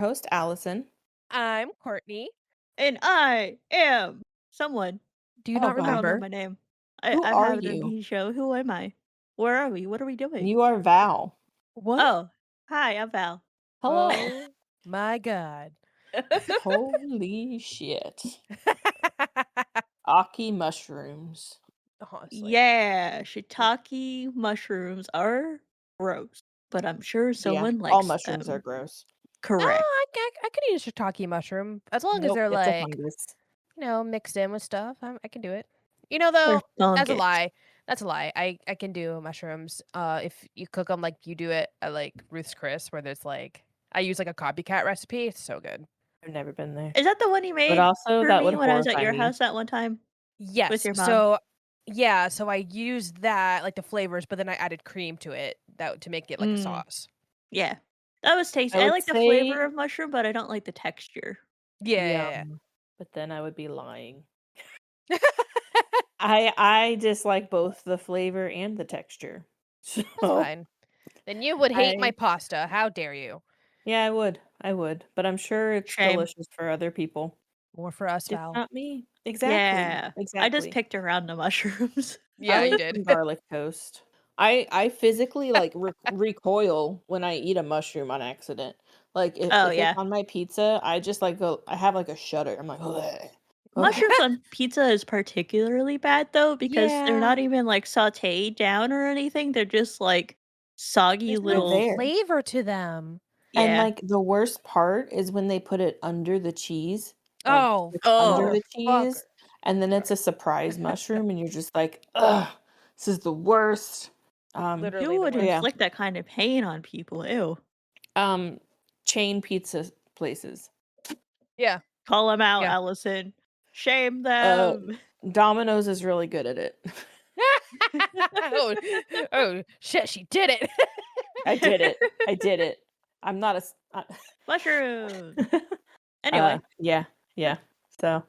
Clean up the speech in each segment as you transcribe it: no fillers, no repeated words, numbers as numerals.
Host Allison. I'm Courtney. And I am someone. Do you Oh, not God. I don't know remember? my name. Who I are have it in you? the show. Who am I? Where are we? What are we doing? You are Val. What? Oh, hi, I'm Val. Hello. Oh my god. Holy shit. Aki mushrooms. Honestly. Yeah, shiitake mushrooms are gross, but I'm sure someone All likes mushrooms are them. gross. No, Correct. I could eat a shiitake mushroom as long as Nope, they're it's a like, fungus. mixed in with stuff. I can do it. They're Though that's a fungus. lie. That's a lie. I can do mushrooms. If you cook them like you do it at like Ruth's Chris, where there's like I use like a copycat recipe. It's so good. I've never been there. Is that the one you But made also, for that me would when I was at horrify your me. house that one time with Yes. your mom? So I used that like the flavors, but then I added cream to it to make it like a sauce. Yeah, that was tasty. I I would like the say flavor of mushroom, but I don't like the texture. Yeah. But then I would be lying. I dislike both the flavor and the texture. So, That's fine. Then you would hate my pasta. How dare you? yeah, I would. But I'm sure it's Shame. delicious for other people. More for us, Just Val. not me. Exactly. Yeah, I just Exactly. picked around the mushrooms. Yeah, I'll you eat did. some garlic toast. I physically like recoil when I eat a mushroom on accident. Like if yeah. it's on my pizza, I just like go. I have like a shudder. I'm like, "Ugh." Mushrooms on pizza is particularly bad though because they're not Yeah. even like sautéed down or anything. They're just like soggy There's no little. there. Flavor to them. And Yeah. like the worst part is when they put it under the cheese. Like Oh, it's under the motherfucker. cheese, and then it's a surprise mushroom, and you're just like, ugh, this is the worst. Literally Who the would worst. Yeah. inflict that kind of pain on people? Ew. Chain pizza places. Yeah. Call them out, Yeah. Allison. Shame them. Domino's is really good at it. oh shit, she did it. I did it. I'm not a Mushroom. Anyway. Yeah. So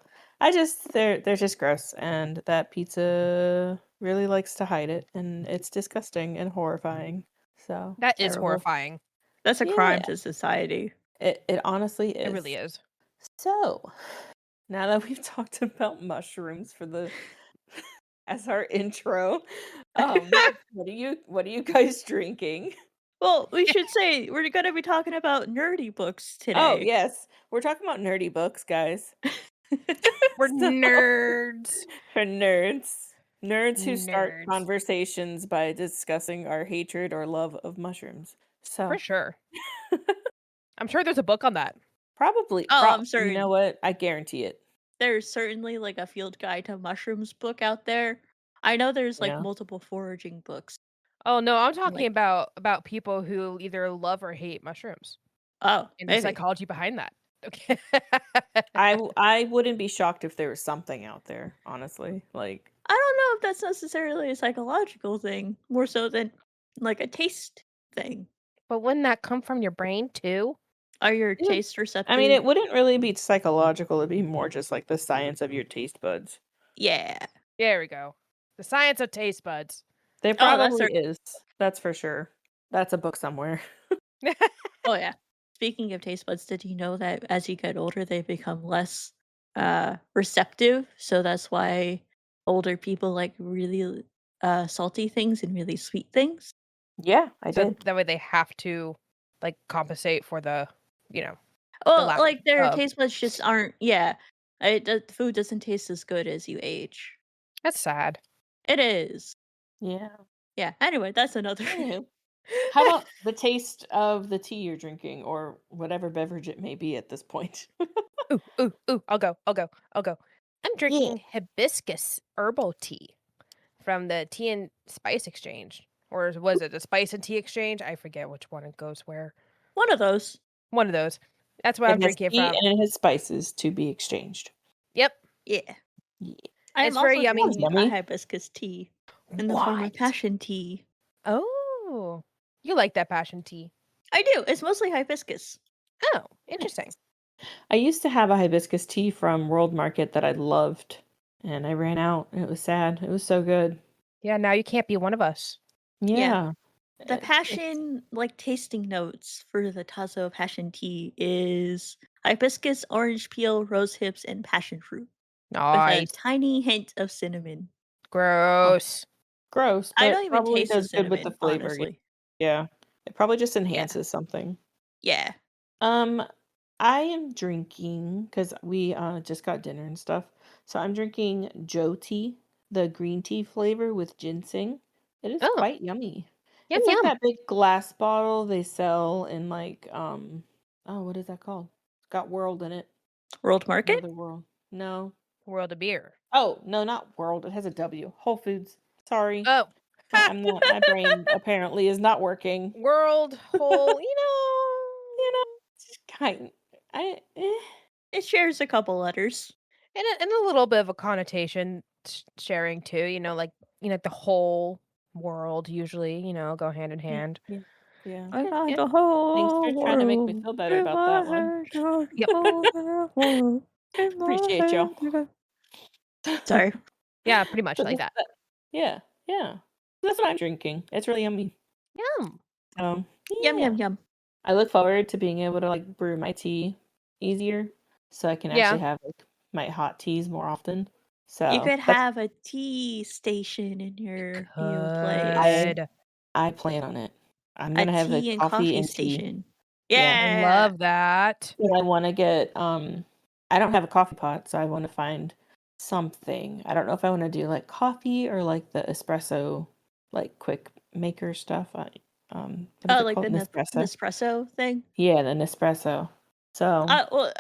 they're just gross, and that pizza really likes to hide it, and it's disgusting and horrifying. So That is Terrible. horrifying. That's a crime Yeah. to society. It honestly is. It really is. So now that we've talked about mushrooms as our intro, what are you guys drinking? Well, we should say we're gonna be talking about nerdy books today. Oh yes, we're talking about nerdy books, guys. We're nerds. For nerds who start Nerds. conversations by discussing our hatred or love of mushrooms. So For sure. I'm sure there's a book on that. probably. I'm You certain. know what? I guarantee it. There's certainly like a field guide to mushrooms book out there. I know there's like Yeah. multiple foraging books. Oh no, I'm talking Like- about people who either love or hate mushrooms. Oh, And the maybe. psychology behind that. Okay. I wouldn't be shocked if there was something out there, honestly. Like I don't know if that's necessarily a psychological thing, more so than like a taste thing. But wouldn't that come from your brain too? Are your Yeah. taste receptors? I mean, it wouldn't really be psychological. It'd be more just like the science of your taste buds. Yeah. There we go. The science of taste buds. There Oh, that's probably is. That's for sure. That's a book somewhere. Oh yeah. Speaking of taste buds, did you know that as you get older they become less receptive? So that's why older people like really salty things and really sweet things. Yeah, I So did. that way they have to like compensate for the, the Well, lack like their of. taste buds just aren't. Yeah, food doesn't taste as good as you age. That's sad. It is. Yeah. Yeah. Anyway, that's another. Anywho, how about the taste of the tea you're drinking, or whatever beverage it may be at this point? Ooh, I'll go. I'm drinking hibiscus herbal tea from the Tea and Spice Exchange. Or was it the Spice and Tea Exchange? I forget which one it goes where. One of those. One of those. That's what It I'm has drinking it tea from. and it has spices to be exchanged. Yep. Yeah. Yeah. I It's am very also yummy. drinking Yummy. a hibiscus tea in the form of What? passion tea. Oh. You like that passion tea. I do. It's mostly hibiscus. Oh, interesting. I used to have a hibiscus tea from World Market that I loved, and I ran out. It was sad. It was so good. Yeah, now you can't be one of us. Yeah. The It's passion, like tasting notes for the Tazo passion tea is hibiscus, orange peel, rose hips, and passion fruit with a Nice. tiny hint of cinnamon. Gross. gross, I but don't even probably taste the does good with the cinnamon, flavor. honestly. Yeah. It probably just Yeah. enhances something. Yeah. Um, I am drinking because we just got dinner and stuff. So I'm drinking Joe tea, the green tea flavor with ginseng. It is Oh, quite yummy. yum It's like yum. that big glass bottle they sell in like oh, what is that called? It's got world in it. World Market? Another world. No. World of beer. Oh, no, not world. It has a W. Whole Foods. Sorry. Oh. I'm not my brain apparently is not working. World whole, You know, it's just kind It shares a couple letters. and a little bit of a connotation sharing too, the whole world usually, go hand in Yeah, hand. yeah, yeah. I Yeah, got yeah. the Thanks for whole trying to make me world feel better in about my that one. hands. Got the Yep. whole world in my Appreciate y'all. hands. Sorry. Yeah, pretty much But like that. yeah, yeah. That's what I'm drinking. It's really yummy. Yum. So, Yum, yeah. yum, yum. I look forward to being able to like brew my tea easier so I can Yeah. actually have like my hot teas more often. You So, could have a tea station in your place. Could. I plan on it. I'm A gonna have a tea and coffee coffee and tea. station. Yeah. I Yeah. love that. But I want to get I don't have a coffee pot, so I want to find something. I don't know if I want to do like coffee or like the espresso like quick maker stuff. What is Oh, it like called? the Nespresso. Nespresso thing. Yeah, the Nespresso. So, Well,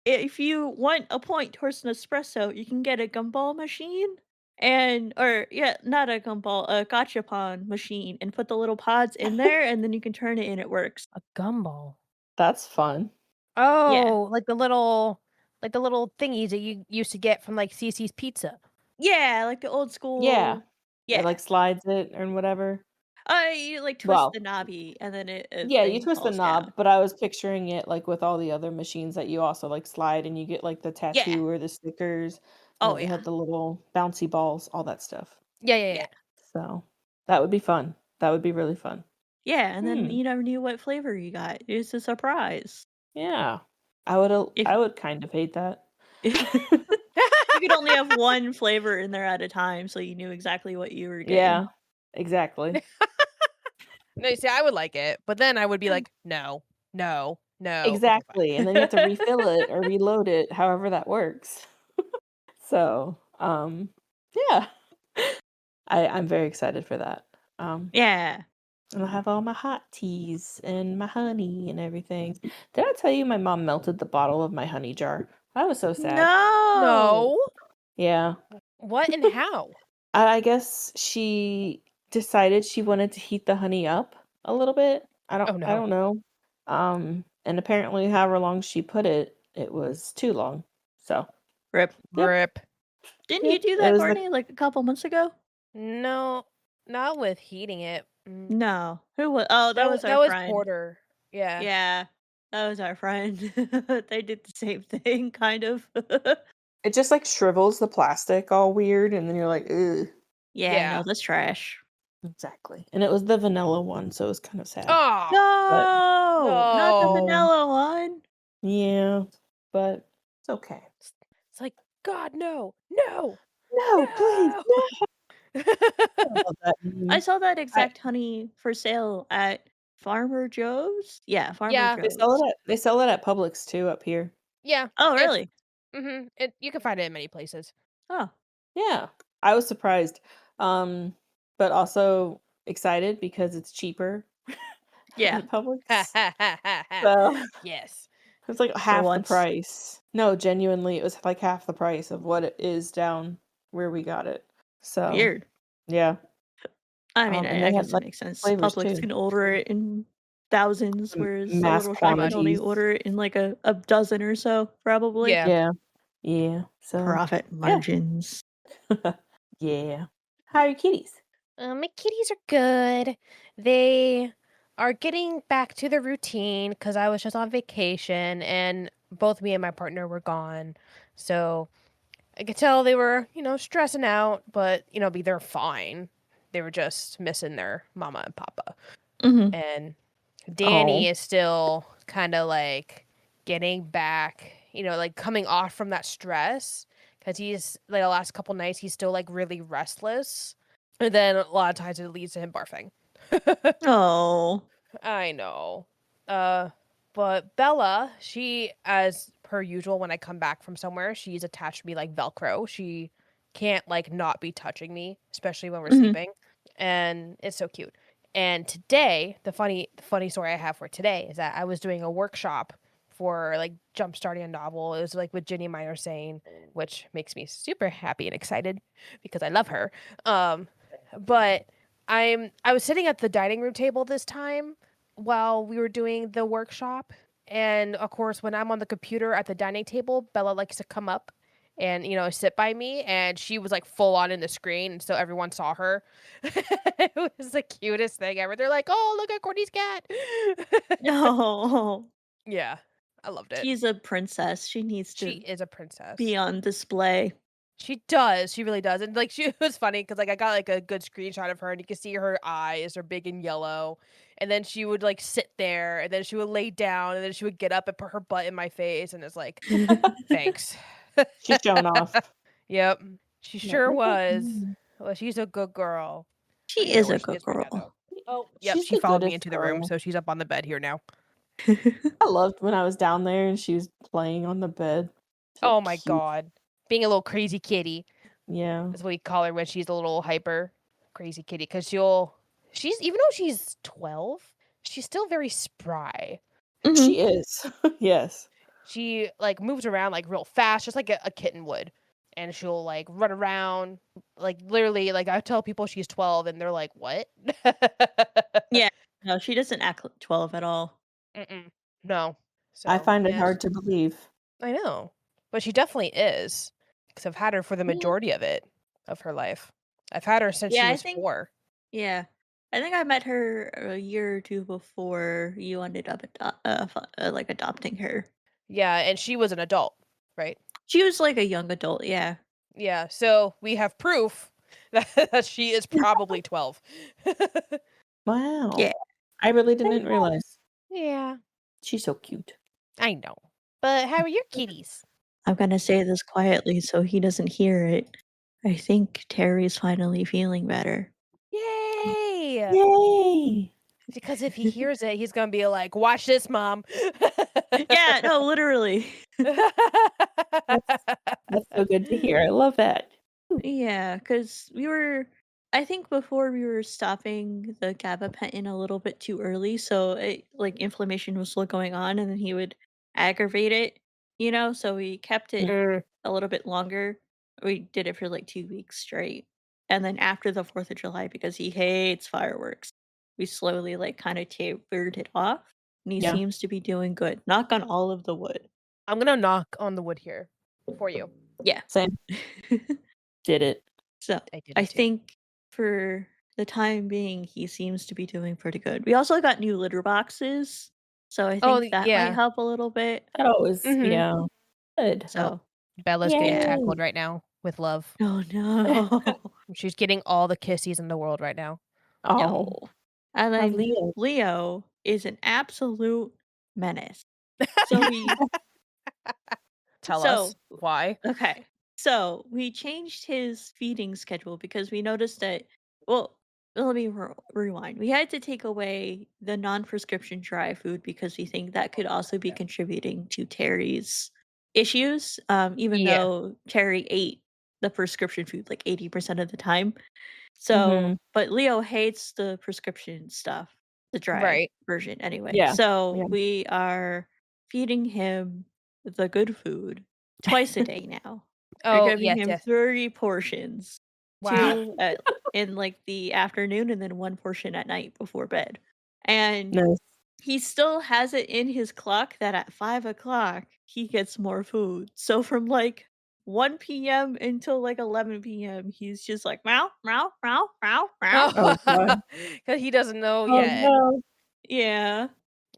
if you want a point towards Nespresso, you can get a gumball machine or yeah, not a gumball, a gachapon machine, and put the little pods in there, and then you can turn it and it works. A gumball. that's fun. Yeah, Oh, like the little thingies that you used to get from like CC's Pizza. yeah, like the old Yeah. school. It Yeah, like slides it or whatever. you like twist Well, the knobby, and then it yeah, you thing twist the falls down. knob, but I was picturing it like with all the other machines that you also like slide and you get like the Yeah. tattoo or the stickers, and Oh then you yeah. have the little bouncy balls, all that stuff. Yeah, yeah, Yeah. yeah. So that would be fun. That would be really fun. Yeah, and then Hmm. you never knew what flavor you got. It's a surprise. Yeah. If I would kind of hate that. you could only have one flavor in there at a time, so you knew exactly what you were getting. Yeah. Exactly. No, you see, I would like it, but then I would be like, no, no, no. Okay, Exactly. And then you have to fine. refill it or reload it, however that works. So, yeah. I'm very excited for that. Yeah. And I have all my hot teas and my honey and everything. Did I tell you my mom melted the bottle of my honey jar? I was so sad. No. No. Yeah. What and how? I guess she decided she wanted to heat the honey up a little bit. Oh I no. don't know. And apparently however long she put it, it was too long. So, Rip. yep. Rip. Didn't you Yep. do It that, was the Courtney, like a couple months ago? No, not with heating it. No. Who was? Oh, that was That our was friend. Porter. Yeah. Yeah, that was our friend. They did the same thing, kind of. it just like shrivels the plastic all weird and then you're like, ugh. Yeah, no, Yeah. that's trash. Exactly. And it was the vanilla one, so it was kind of sad. Oh But No, not the no. vanilla one. yeah, but it's okay. It's like, God, no, no, No, please, no. no. I love that I meme. saw that I exact honey for sale at Farmer Joe's. Yeah, Farmer Yeah. Joe's. they sell it at Publix too up here. Yeah. Oh, It's really? you can find it in many places. Oh, Yeah. I was surprised. But also excited because it's cheaper yeah. at Publix. So Yes. it's like For half the once. price. No, genuinely, it was like half the price of what it is down where we got it. So Weird. yeah. I mean, And I they guess had it like makes sense. flavors Publix too. can order it in thousands, whereas a Mass little shop can only quantities. order it in like a dozen or so, probably. Yeah. Yeah. Yeah. So Profit yeah. margins. Yeah. How are your kitties? My kitties are good. They are getting back to the routine because I was just on vacation and both me and my partner were gone. So I could tell they were, stressing out, but, they're fine. They were just missing their mama and papa. Mhm. And Danny Oh. is still kind of like getting back, like coming off from that stress because he's like the last couple nights he's still like really restless, and then a lot of times it leads to him barfing. Oh. I know. But Bella, she, as per usual, when I come back from somewhere, she's attached to me like Velcro. She can't like not be touching me, especially when we're Mhm. sleeping, and it's so cute. And today, the funny story I have for today is that I was doing a workshop for like jump starting a novel. It was like with Ginny Minor Sane, which makes me super happy and excited because I love her. But I was sitting at the dining room table this time while we were doing the workshop, and of course when I'm on the computer at the dining table, Bella likes to come up and sit by me, and she was like full on in the screen, and so everyone saw her. It was the cutest thing ever. They're like, "Oh, look at Courtney's cat." No. Yeah, I loved it. She's a princess. She needs She to is a princess. be on display. She does. She really does. And like she was funny because like I got like a good screenshot of her, and you can see her eyes are big and yellow. And then she would like sit there, and then she would lay down, and then she would get up and put her butt in my face, and it's like, thanks. She's showing off. Yep, she Like, sure look at was. me. Well, she's a good girl. I She don't know is where a she good is right now girl. though. Oh, yep, She's she the followed me goodest into the room, girl. so she's up on the bed here now. I loved when I was down there and she was playing on the bed. So Oh my cute. god, being a little crazy kitty. Yeah. That's what we call her when she's a little hyper crazy kitty, because she's, even though she's 12, she's still very spry. Mhm. She is. Yes. She like moves around like real fast, just like a kitten would. And she'll like run around, like literally, like I tell people she's 12 and they're like, "What?" Yeah. No, she doesn't act like 12 at all. Mm-mm. No. I So find it yeah, hard to believe. I know, but she definitely is, because I've had her for the Yeah. majority of her life. I've had her since she Yeah, I was think 4. yeah. I think I met her a year or 2 before you ended up like, adopting her. Yeah, and she was an adult, right? She was, like, a young adult, yeah. Yeah, so we have proof that she is probably 12. Wow. Yeah. I really didn't realize. Yeah, She's so cute. I know. But how are your kitties? I'm gonna say this quietly so he doesn't hear it. I think Terry's finally feeling better. Yay! Yay! Because if he hears it, he's gonna be like, "Watch this, mom." Yeah, no, literally. That's so good to hear. I love that. Yeah, because I think before we were stopping the gabapentin a little bit too early, so like inflammation was still going on, and then he would aggravate it, so we kept it Mm, a little bit longer. We did it for like 2 weeks straight. And then after the 4th of July, because he hates fireworks, we slowly like kind of tapered it off. And he Yeah. seems to be doing good. Knock on all of the wood. I'm gonna knock on the wood here for you. Yeah. Same. Did it. So I did I it too. think for the time being, he seems to be doing pretty good. We also got new litter boxes, so I Oh, think that might yeah. help a little bit. That always, Mhm. yeah. Good. So, Bella's getting Yay. tackled right now with love. oh no, She's getting all the kissies in the world right now. no. Oh, And how then Leo. Leo is an absolute menace. So we, Tell so us why. okay, so we changed his feeding schedule because we noticed that. Well, let me rewind. We had to take away the non-prescription dry food because we think that could also be contributing to Terry's issues. Even Yeah. though Terry ate the prescription food like 80% of the time. Mhm. So, but Leo hates the prescription stuff, the dry Right. version anyway. Yeah. So Yeah. we are feeding him the good food twice a day now. We're Oh, giving yes, him yes. 30 portions, Wow. 2 in like the afternoon and then 1 portion at night before bed. And Nice. he still has it in his clock that at 5 o'clock he gets more food. So from like 1 p.m. until like 11 p.m., he's just like meow, meow, meow, meow, meow. Oh god. Because he doesn't know Oh yet. no. Yeah.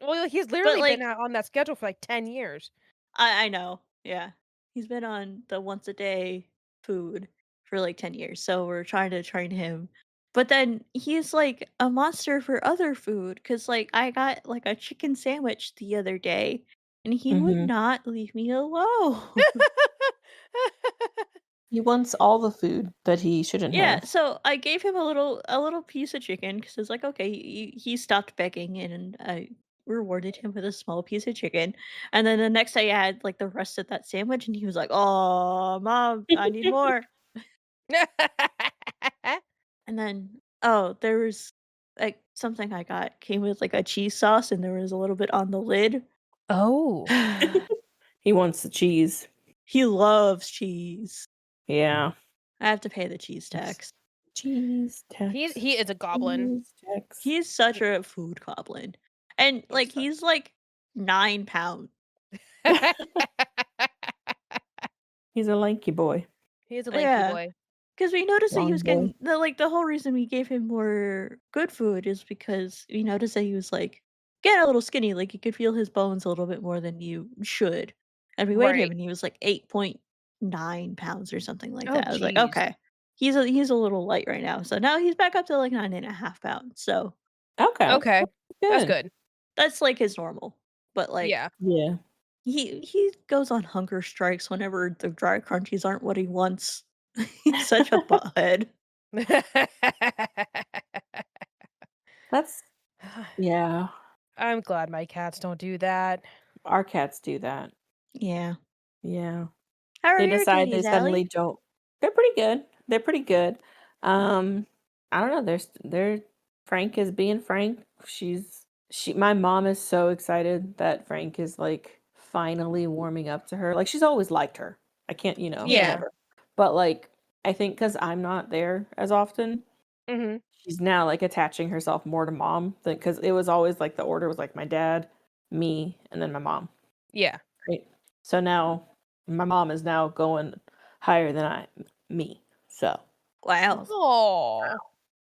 Well, he's But literally been like on that schedule for like 10 years. I know. Yeah. He's been on the once a day food for like 10 years. So we're trying to train him. But then he's like a monster for other food because, like, I got like a chicken sandwich the other day and he would Mhm. not leave me alone. He wants all the food that he shouldn't Yeah, have. so I gave him a little piece of chicken because it's like, okay, he stopped begging and I rewarded him with a small piece of chicken. And then the next day I had like the rest of that sandwich and he was like, "Oh, mom, I need more." And then there was like something I got came with like a cheese sauce and there was a little bit on the lid. Oh. He wants the cheese. He loves cheese. Yeah. I have to pay the cheese Yes. tax. Cheese tax. He is a goblin. Cheese tax. He's such a food goblin. And like he's like 9 pounds. He's a lanky boy. He is a lanky Yeah. boy. Because we noticed that he Long was boy. getting the whole reason we gave him more good food is because we noticed that he was like getting a little skinny, like you could feel his bones a little bit more than you should. And we weighed him Right. and he was like 8.9 pounds or something like Oh, that. I was like, jeez. okay. He's a little light right now. So now he's back up to like 9.5 pounds. So Okay. Okay. That's Good. good. that's like his normal. But like Yeah. Yeah. he goes on hunger strikes whenever the dry crunchies aren't what he wants. He's such a butthead. That's yeah. I'm glad my cats don't do that. Our cats do that. Yeah. Yeah. How are They your decide they kitties, suddenly Allie? don't. They're pretty good. They're pretty good. I don't know. They're Frank is being Frank. My mom is so excited that Frank is like finally warming up to her. Like she's always liked her. I can't, Yeah. whatever. But like I think because I'm not there as often, Mhm. she's now like attaching herself more to mom than because it was always like the order was like my dad, me, and then my mom. Yeah. Right. So now my mom is now going higher than me. So Wow. Oh.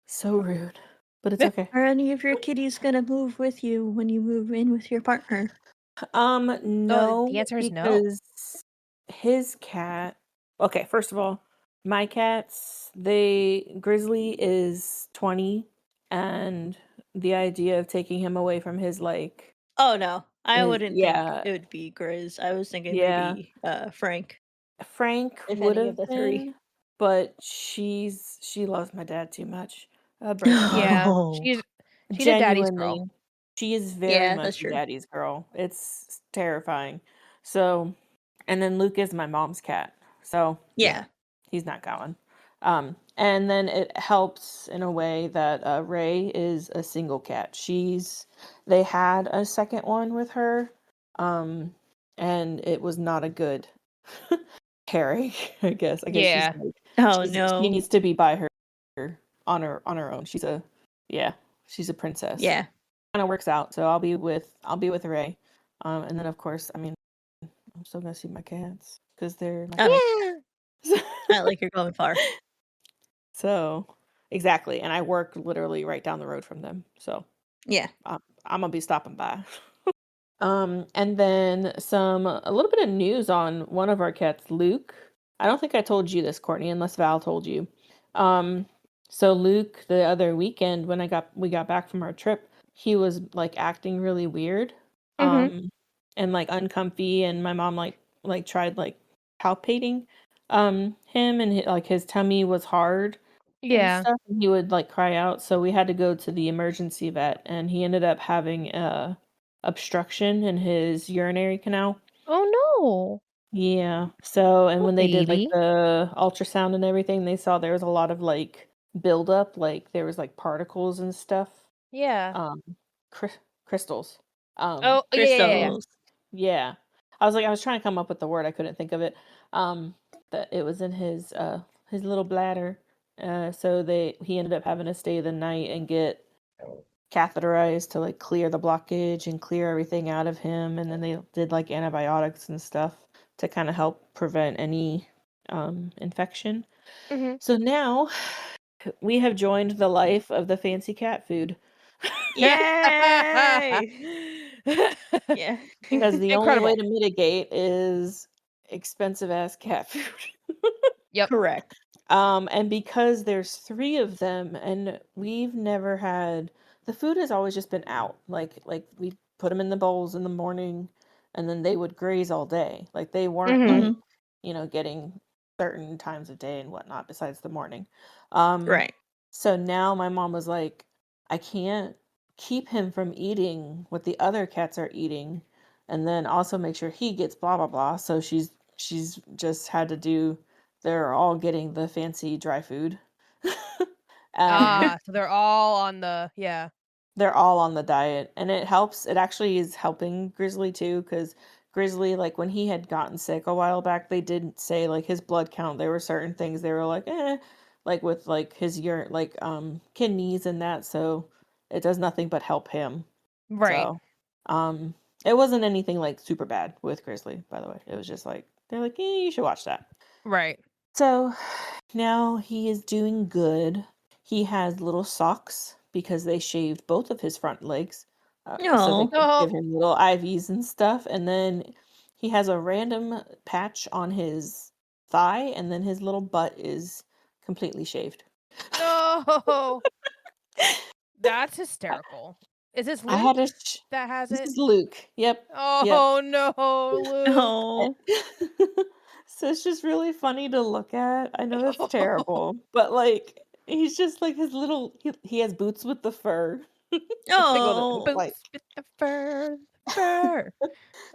so rude. But it's okay. Are any of your kitties gonna move with you when you move in with your partner? No, the answer is no. because his cat. Okay, first of all, my cats, Grizzly is 20, and the idea of taking him away from his Oh no, I wouldn't think yeah, it would be Grizz. I was thinking yeah. maybe Frank, Frank if would any of have the three. been, but she loves my dad too much. Break my heart. Yeah. Oh, She's a daddy's girl. Genuinely, she is very yeah, that's much a true. daddy's girl. It's terrifying. So, and then Luke is my mom's cat. So, yeah, Yeah, he's not going. And then it helps in a way that Ray is a single cat. They had a second one with her, and it was not a good pairing, I guess. I guess Yeah. Oh she no. needs to be by her on her own. She's a princess. Yeah. Kind of works out. So I'll be with Ray. And then of course, I mean, I'm still gonna see my cats because they're my Oh, cats. not like you're going far. So exactly, and I work literally right down the road from them. So Yeah. I'm gonna be stopping by. And then a little bit of news on one of our cats, Luke. I don't think I told you this, Courtney, unless Val told you. Um, so Luke, the other weekend when we got back from our trip, he was like acting really weird, Mhm. and like uncomfy, and my mom like tried like palpating, him, and like his tummy was hard and Yeah. stuff, and he would like cry out. So we had to go to the emergency vet, and he ended up having obstruction in his urinary canal. Oh no. Yeah. So, and Poor when they did like baby. the ultrasound and everything, they saw there was a lot of like buildup, like there was like particles and stuff. Yeah. Um, crystals. Oh, yeah. Crystals. Yeah. I was trying to come up with the word, I couldn't think of it. That it was in his little bladder. So he ended up having to stay the night and get catheterized to like clear the blockage and clear everything out of him, and then they did like antibiotics and stuff to kind of help prevent any infection. Mhm. So now we have joined the life of the fancy cat food Yay! Yeah. because the only way Incredible. to mitigate is expensive ass cat food. Yep. Correct. And because there's 3 of them and we've never had the food has always just been out. Like we put them in the bowls in the morning and then they would graze all day. Like they weren't Mhm. like, Mhm. getting certain times of day and whatnot besides the morning. Um Right. so now my mom was like, I can't keep him from eating what the other cats are eating and then also make sure he gets blah blah blah. So she's just had to do they're all getting the fancy dry food. And So they're all on the they're all on the diet. And it helps. It actually is helping Grizzly too, because Grizzly, like when he had gotten sick a while back, they didn't say like his blood count. There were certain things they were like, like with like his urine, like kidneys and that. So it does nothing but help him. right. So um it wasn't anything like super bad with Grizzly, by the way. It was just like they're like, you should watch that. Right. So now he is doing good. He has little socks because they shaved both of his front legs so they No. could Oh, give him little IVs and stuff. And then he has a random patch on his thigh, and then his little butt is completely shaved. no. That's hysterical. Is this I had Luke a. that has This it? is Luke. Yep. Yep. Oh no, Luke. No. So it's just really funny to look at. I know it's terrible, but like he's just like his little he has boots with the fur. That's like what it looks Oh. like. Boots with the fur, fur.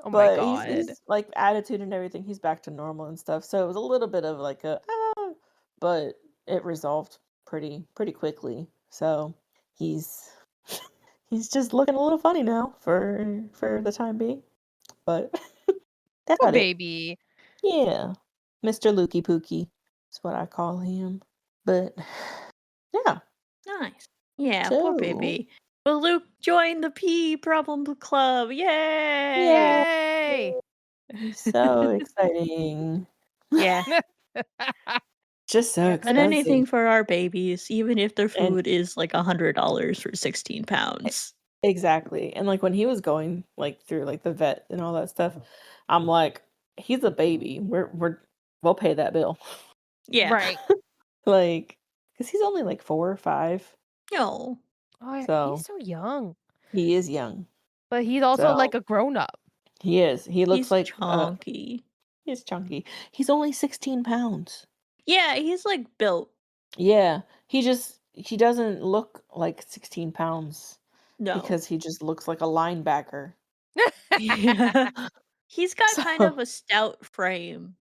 Oh my But god. he's like attitude and everything, he's back to normal and stuff. So it was a little bit of like a but it resolved pretty quickly. So he's he's just looking a little funny now for the time being. But that's Poor about it. baby. Yeah. Mr. Lukey Pookie is what I call him. But yeah. Nice. Yeah, poor So baby. Well, Luke joined the P Problem Club. yeah. Yay! Yay. So exciting. Yeah. Just so Yeah, And because exciting. anything for our babies, even if their And food is like $100 for 16 pounds. exactly. And like when he was going like through like the vet and all that stuff, I'm like, he's a baby. We'll pay that bill. Yeah. right. Like, because he's only like 4 or 5. No. Oh, he's So so young, he is young. but he's also like So a grown up. he is. He looks He's like chunky. he's chunky. He's only 16 pounds. Yeah, he's like built. Yeah. He doesn't look like 16 pounds No. because he just looks like a linebacker. Yeah. He's got kind of So a stout frame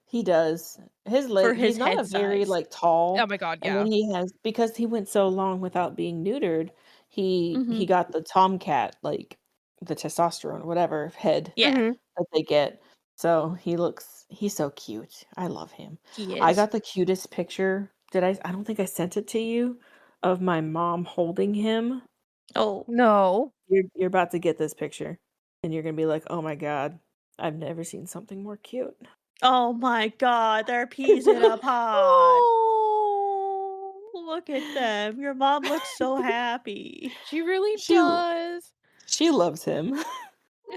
he does. His for leg he's his not head a very size. like tall, Oh my god, and then yeah. he has because he went so long without being neutered, he Mhm. got the tomcat, like the testosterone, whatever head Yeah, Mhm. that they get. So he's so cute. I love him. he I is. got the cutest picture. I don't think I sent it to you of my mom holding him. Oh. No. You're about to get this picture and you're gonna be like, oh my God, I've never seen something more cute. Oh my god, they're peas in a pod. Oh. Look at them. Your mom looks so happy. She really She does. she loves him.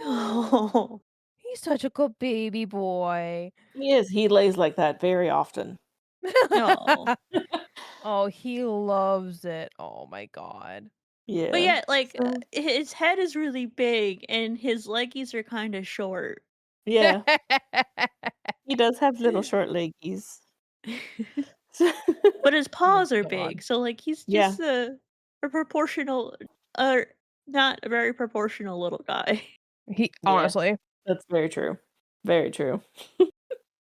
Oh. He's such a good baby boy. He is. He lays like that very often. No. Oh, he loves it. Oh my god. But Yeah. yeah, like So his head is really big and his leggies are kind of short. yeah, he does have little short leggies. But his My paws are god. big. So like he's Yeah, just a proportional uh not a very proportional little guy. He yeah, honestly. that's very true. Very true.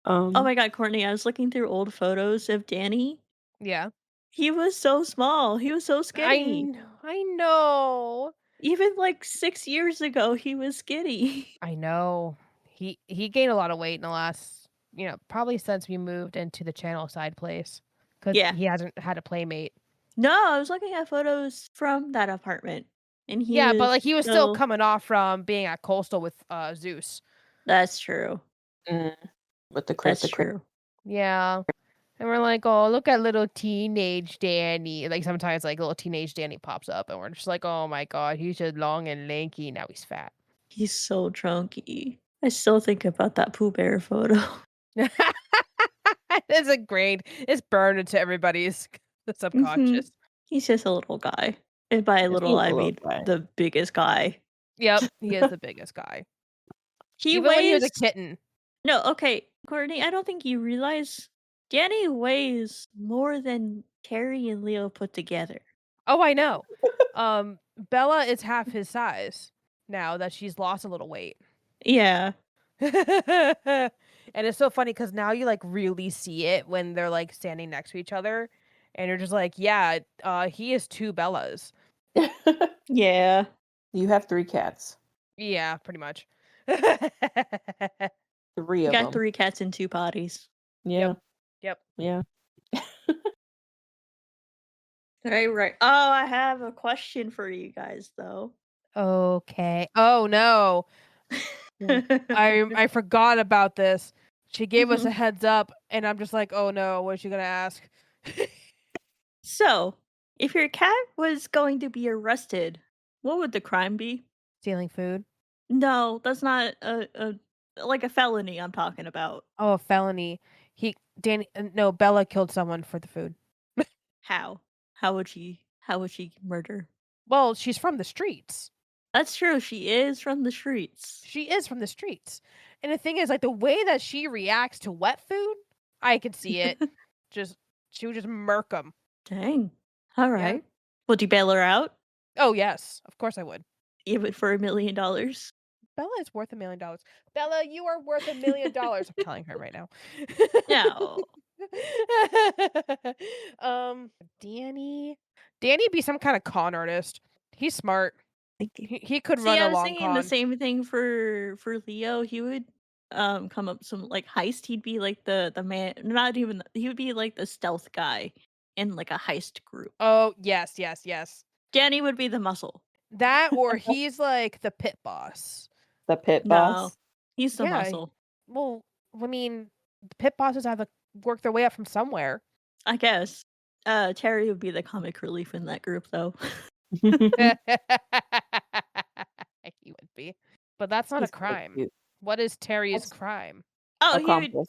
Oh Um, my god, Courtney, I was looking through old photos of Danny. Yeah. He was so small. He was so skinny. I know. Even like 6 years ago, he was skinny. I know. He gained a lot of weight in the last, probably since we moved into the channel side place cuz Yeah. he hasn't had a playmate. No, I was looking at photos from that apartment, and he Yeah, but was like he was still still. coming off from being at Coastal with Zeus. That's true. mm, with That's the crib. true. Yeah. And we're like, "Oh, look at little teenage Danny." Like sometimes like little teenage Danny pops up and we're just like, "Oh my god, he's just long and lanky, now he's fat." He's so chunky. I still think about that Pooh Bear photo. It's ingrained. It's burned into everybody's subconscious. He's just a little guy. And by Just little, a I little mean guy. the biggest guy. Yep, he is the biggest guy. He Even when he was a weighs. kitten. No, okay, Courtney, I don't think you realize Danny weighs more than Terry and Leo put together. Oh, I know. Bella is half his size now that she's lost a little weight. Yeah. And it's so funny because now you like really see it when they're like standing next to each other, and you're just like, yeah, he is 2 Bellas. Yeah. You have 3 cats. Yeah, pretty much. 3 of Got them. 3 cats and 2 potties. Yeah. Yep. Yeah. Right. Oh, I have a question for you guys though. Okay. Oh no, I forgot about this. She gave us a heads up, and I'm just like, oh no, what's she gonna ask? So, if your cat was going to be arrested, what would the crime be? Stealing food? No, that's not a like a felony I'm talking about. Oh, a felony. No, Bella killed someone for the food. How? How would she murder? Well, she's from the streets. That's true. She is from the streets. She is from the streets. And the thing is, like, the way that she reacts to wet food, I could see it. She would just murk them. Dang. All right. Would you bail her out? Oh, yes. Of course I would. Even for $1 million? Bella is worth $1 million. Bella, you are worth $1 million. I'm telling her right now. No. Danny be some kind of con artist. He's smart. He could See, run I a was long thinking con. the same thing for Leo. He would come up some like heist. He'd be like the man, not even he would be like the stealth guy in like a heist group. Oh, yes. Danny would be the muscle. That or he's like the pit boss. The pit No, boss. he's the Yeah, muscle. Well, I mean, the pit bosses have to work their way up from somewhere. I guess. Terry would be the comic relief in that group, though. He would be. But that's not He's a so crime. cute. What is Terry's That's- crime? Oh, he would Accomplice.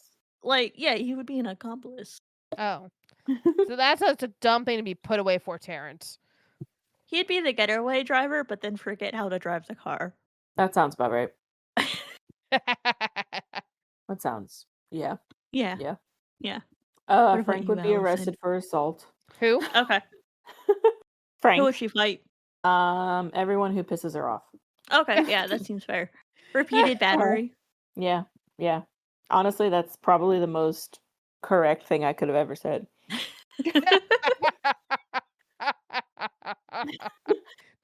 he would be an accomplice. Oh. So that's such a dumb thing to be put away for, Terrence. He'd be the getaway driver, but then forget how to drive the car. That sounds about right. That sounds. Yeah. Yeah. Yeah. Yeah. What about Frank you, would be Allison? arrested for assault. Who? Okay. Frank. Who would she fight? Everyone who pisses her off. Okay, yeah, that seems fair. Repeated battery. Yeah. Honestly, that's probably the most correct thing I could have ever said.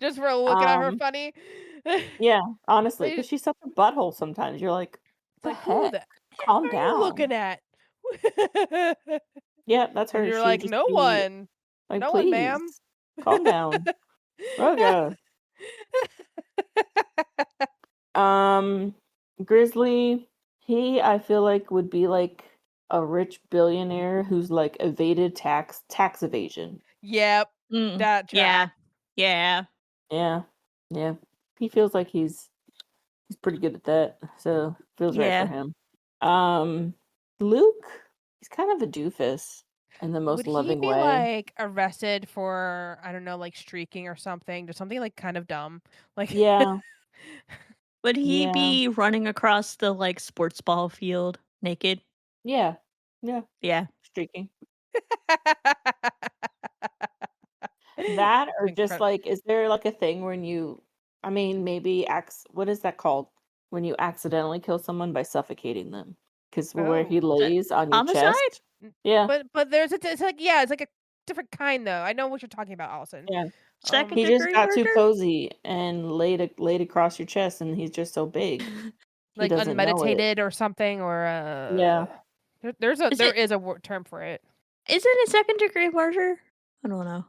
Just for looking at her funny. Yeah, honestly, They- because she's such a butthole sometimes. You're like, the Like, who heck? the Calm are down. you looking at? Yeah, that's her. And you're She would like, just no be one. Like, No please, one, ma'am. calm down. Oh god. Grizzly, I feel like would be like a rich billionaire who's like evaded tax evasion. Yep. Mm, That yeah. track. Yeah. Yeah. He feels like he's pretty good at that, so feels right Yeah. for him. Luke, he's kind of a doofus in the most Would he loving be way. like arrested for, I don't know, like streaking or something? Just something like kind of dumb. Like Yeah. Would he Yeah. be running across the like sports ball field naked? Yeah. Yeah. Streaking. That or just Incredible. like, is there like a thing when you, I mean, maybe what is that called? When you accidentally kill someone by suffocating them? Because where he Oh. lays on your Homicide? chest. Yeah. But it's like, yeah, it's like a different kind though. I know what you're talking about, Allison. Yeah. Second He just degree got too murder? cozy and laid across your chest, and he's just so big. He Like doesn't know it. unmeditated or something, or Yeah. there it- is a term for it. Is it a second degree murder? I don't know.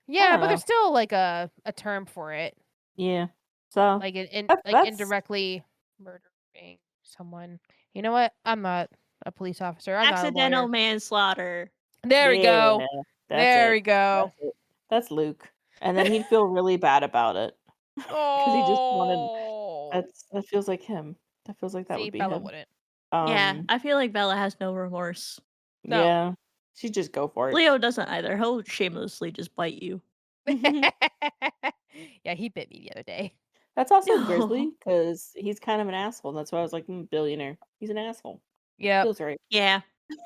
Yeah, don't but there's know. still like a term for it, Yeah. So like that's- indirectly murdering someone. You know what? I'm not a police officer. I'm Accidental not a lawyer. manslaughter. There we go. yeah, that's There it. we go. That's it. That's Luke. And then he'd feel really bad about it. Because he just wanted that feels like him. That feels like that See, would be Bella him. wouldn't. Yeah, I feel like Bella has no remorse. No. Yeah. She just go for it. Leo doesn't either. He'll shamelessly just bite you. Yeah, he bit me the other day. That's also Grizzly, because he's kind of an asshole. That's why I was like, billionaire. He's an asshole. Yep. Feels right. Yeah.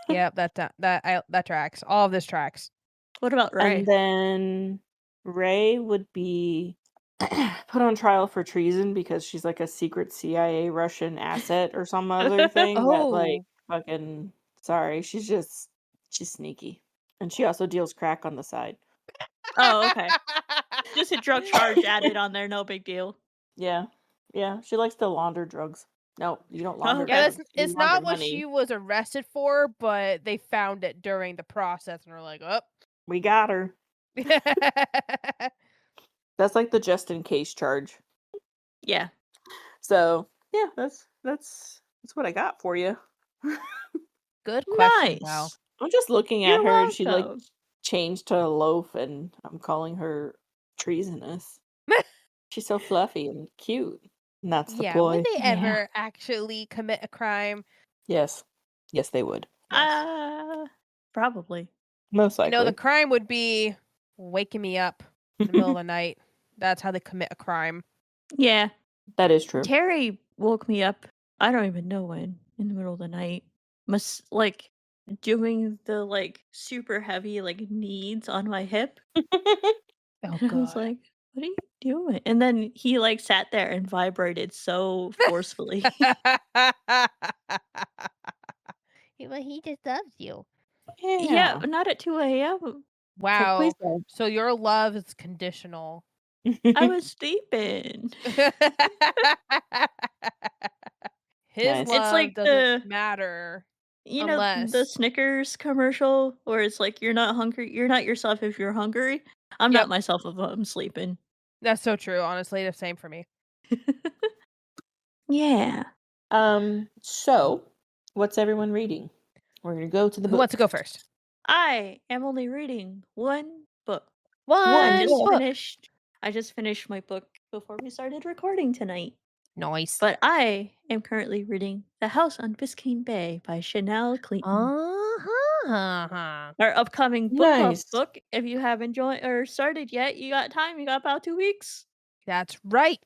Yep, that tracks. All of this tracks. What about Ray? And then Ray would be put on trial for treason because she's like a secret CIA Russian asset or some other thing that like fucking sorry, she's sneaky. And she also deals crack on the side. Oh, okay. Just a drug charge added on there, no big deal. Yeah. Yeah. She likes to launder drugs. No, you don't launder Okay. Yeah, drugs. it's You not launder what money. she was arrested for, but they found it during the process and were like, "Oh." We got her. That's like the just in case charge. Yeah. So yeah, that's what I got for you. Good question, Nice. pal. I'm just looking at You're her and she like welcome. changed to a loaf and I'm calling her treasonous. She's so fluffy and cute. And that's the Yeah, ploy. would they Yeah. ever actually commit a crime? Yes. Yes, they would. Probably. Most likely. No, the crime would be waking me up in the middle of the night. That's how they commit a crime. Yeah. That is true. Terry woke me up, I don't even know when, in the middle of the night. Like doing the like super heavy like knees on my hip. Oh And I was like, what are you doing? And then he like sat there and vibrated so forcefully. He just loves you. Yeah, but not at 2 a.m. Wow. please don't. So your love is conditional. I was sleeping. His Nice. love It's like doesn't matter. you know, the Unless- Snickers commercial where it's like you're not hungry, you're not yourself if you're hungry. I'm Yep. not myself if I'm sleeping. That's so true, honestly. The same for me. Yeah. So what's everyone reading? We're gonna go to the Who wants to books. go first? I am only reading one book. One book. I just finished my book before we started recording tonight. Nice. But I am currently reading The House on Biscayne Bay by Chanel Cleeton. Uh-huh. Our upcoming book club Nice. book. If you haven't joined or started yet, you got time. You got about 2 weeks. That's right.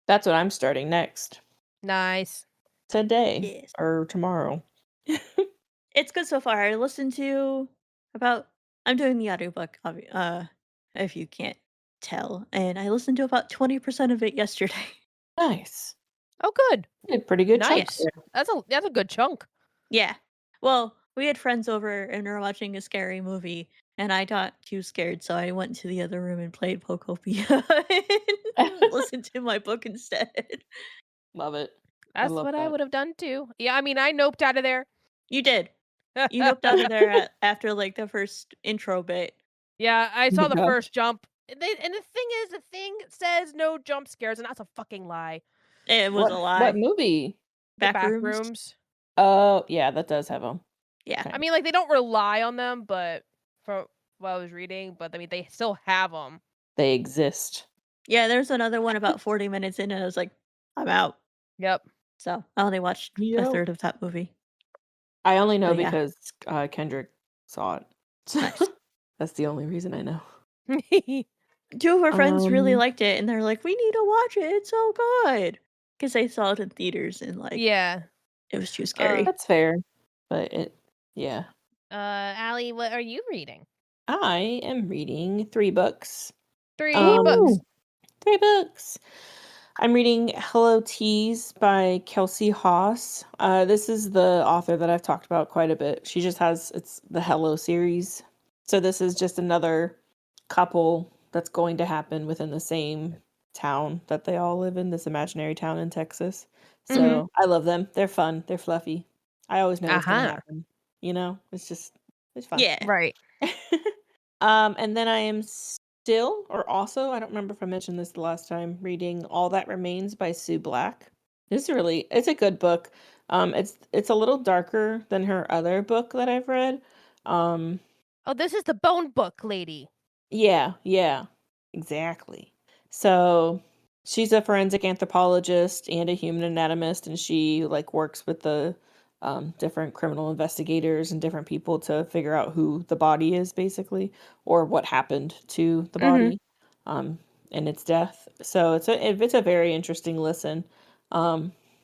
That's what I'm starting next. Nice. Today. Yes. Or tomorrow. It's good so far. I listened to I'm doing the audiobook, if you can't tell. And I listened to about 20% of it yesterday. Nice. Oh, good. You did a pretty good chunk Nice. there. That's a good chunk. Yeah. Well, we had friends over and we were watching a scary movie, and I got too scared, so I went to the other room and played Pokopia and listened to my book instead. Love it. That's love what I that. would have done too. Yeah, I mean, I noped out of there. You did. You noped out of there after like the first intro bit. Yeah, I saw the Yeah. first jump. And the thing is, the thing says no jump scares, and that's a fucking lie. It was a lie. What movie? The Backrooms. Backrooms. Oh, yeah, that does have them. Yeah. Okay. I mean, like, they don't rely on them, but from what I was reading, but I mean, they still have them. They exist. Yeah, there's another one about 40 minutes in, and I was like, I'm out. Yep. So I only watched a Yep. third of that movie. I only know But yeah. because Kendrick saw it. Nice. That's the only reason I know. 2 of our friends really Um, liked it, and they're like, we need to watch it. It's so good. Because they saw it in theaters, and like, Yeah. it was too scary. That's fair. But yeah. Allie, what are you reading? I am reading 3 books. 3 Um, books. 3 books. I'm reading Hello Tease by Kelsie Haas. This is the author that I've talked about quite a bit. She just it's the Hello series. So this is just another couple that's going to happen within the same town that they all live in, this imaginary town in Texas. So I love them. They're fun. They're fluffy. I always know what's going to happen. You know, it's fun. Yeah. Right. And then I am still, or also, I don't remember if I mentioned this the last time, reading All That Remains by Sue Black. It's a good book. It's a little darker than her other book that I've read. Oh, this is the bone book lady. Yeah, exactly. So she's a forensic anthropologist and a human anatomist, and she like works with the different criminal investigators and different people to figure out who the body is, basically, or what happened to the Mhm. body, and its death. So it's a very interesting listen.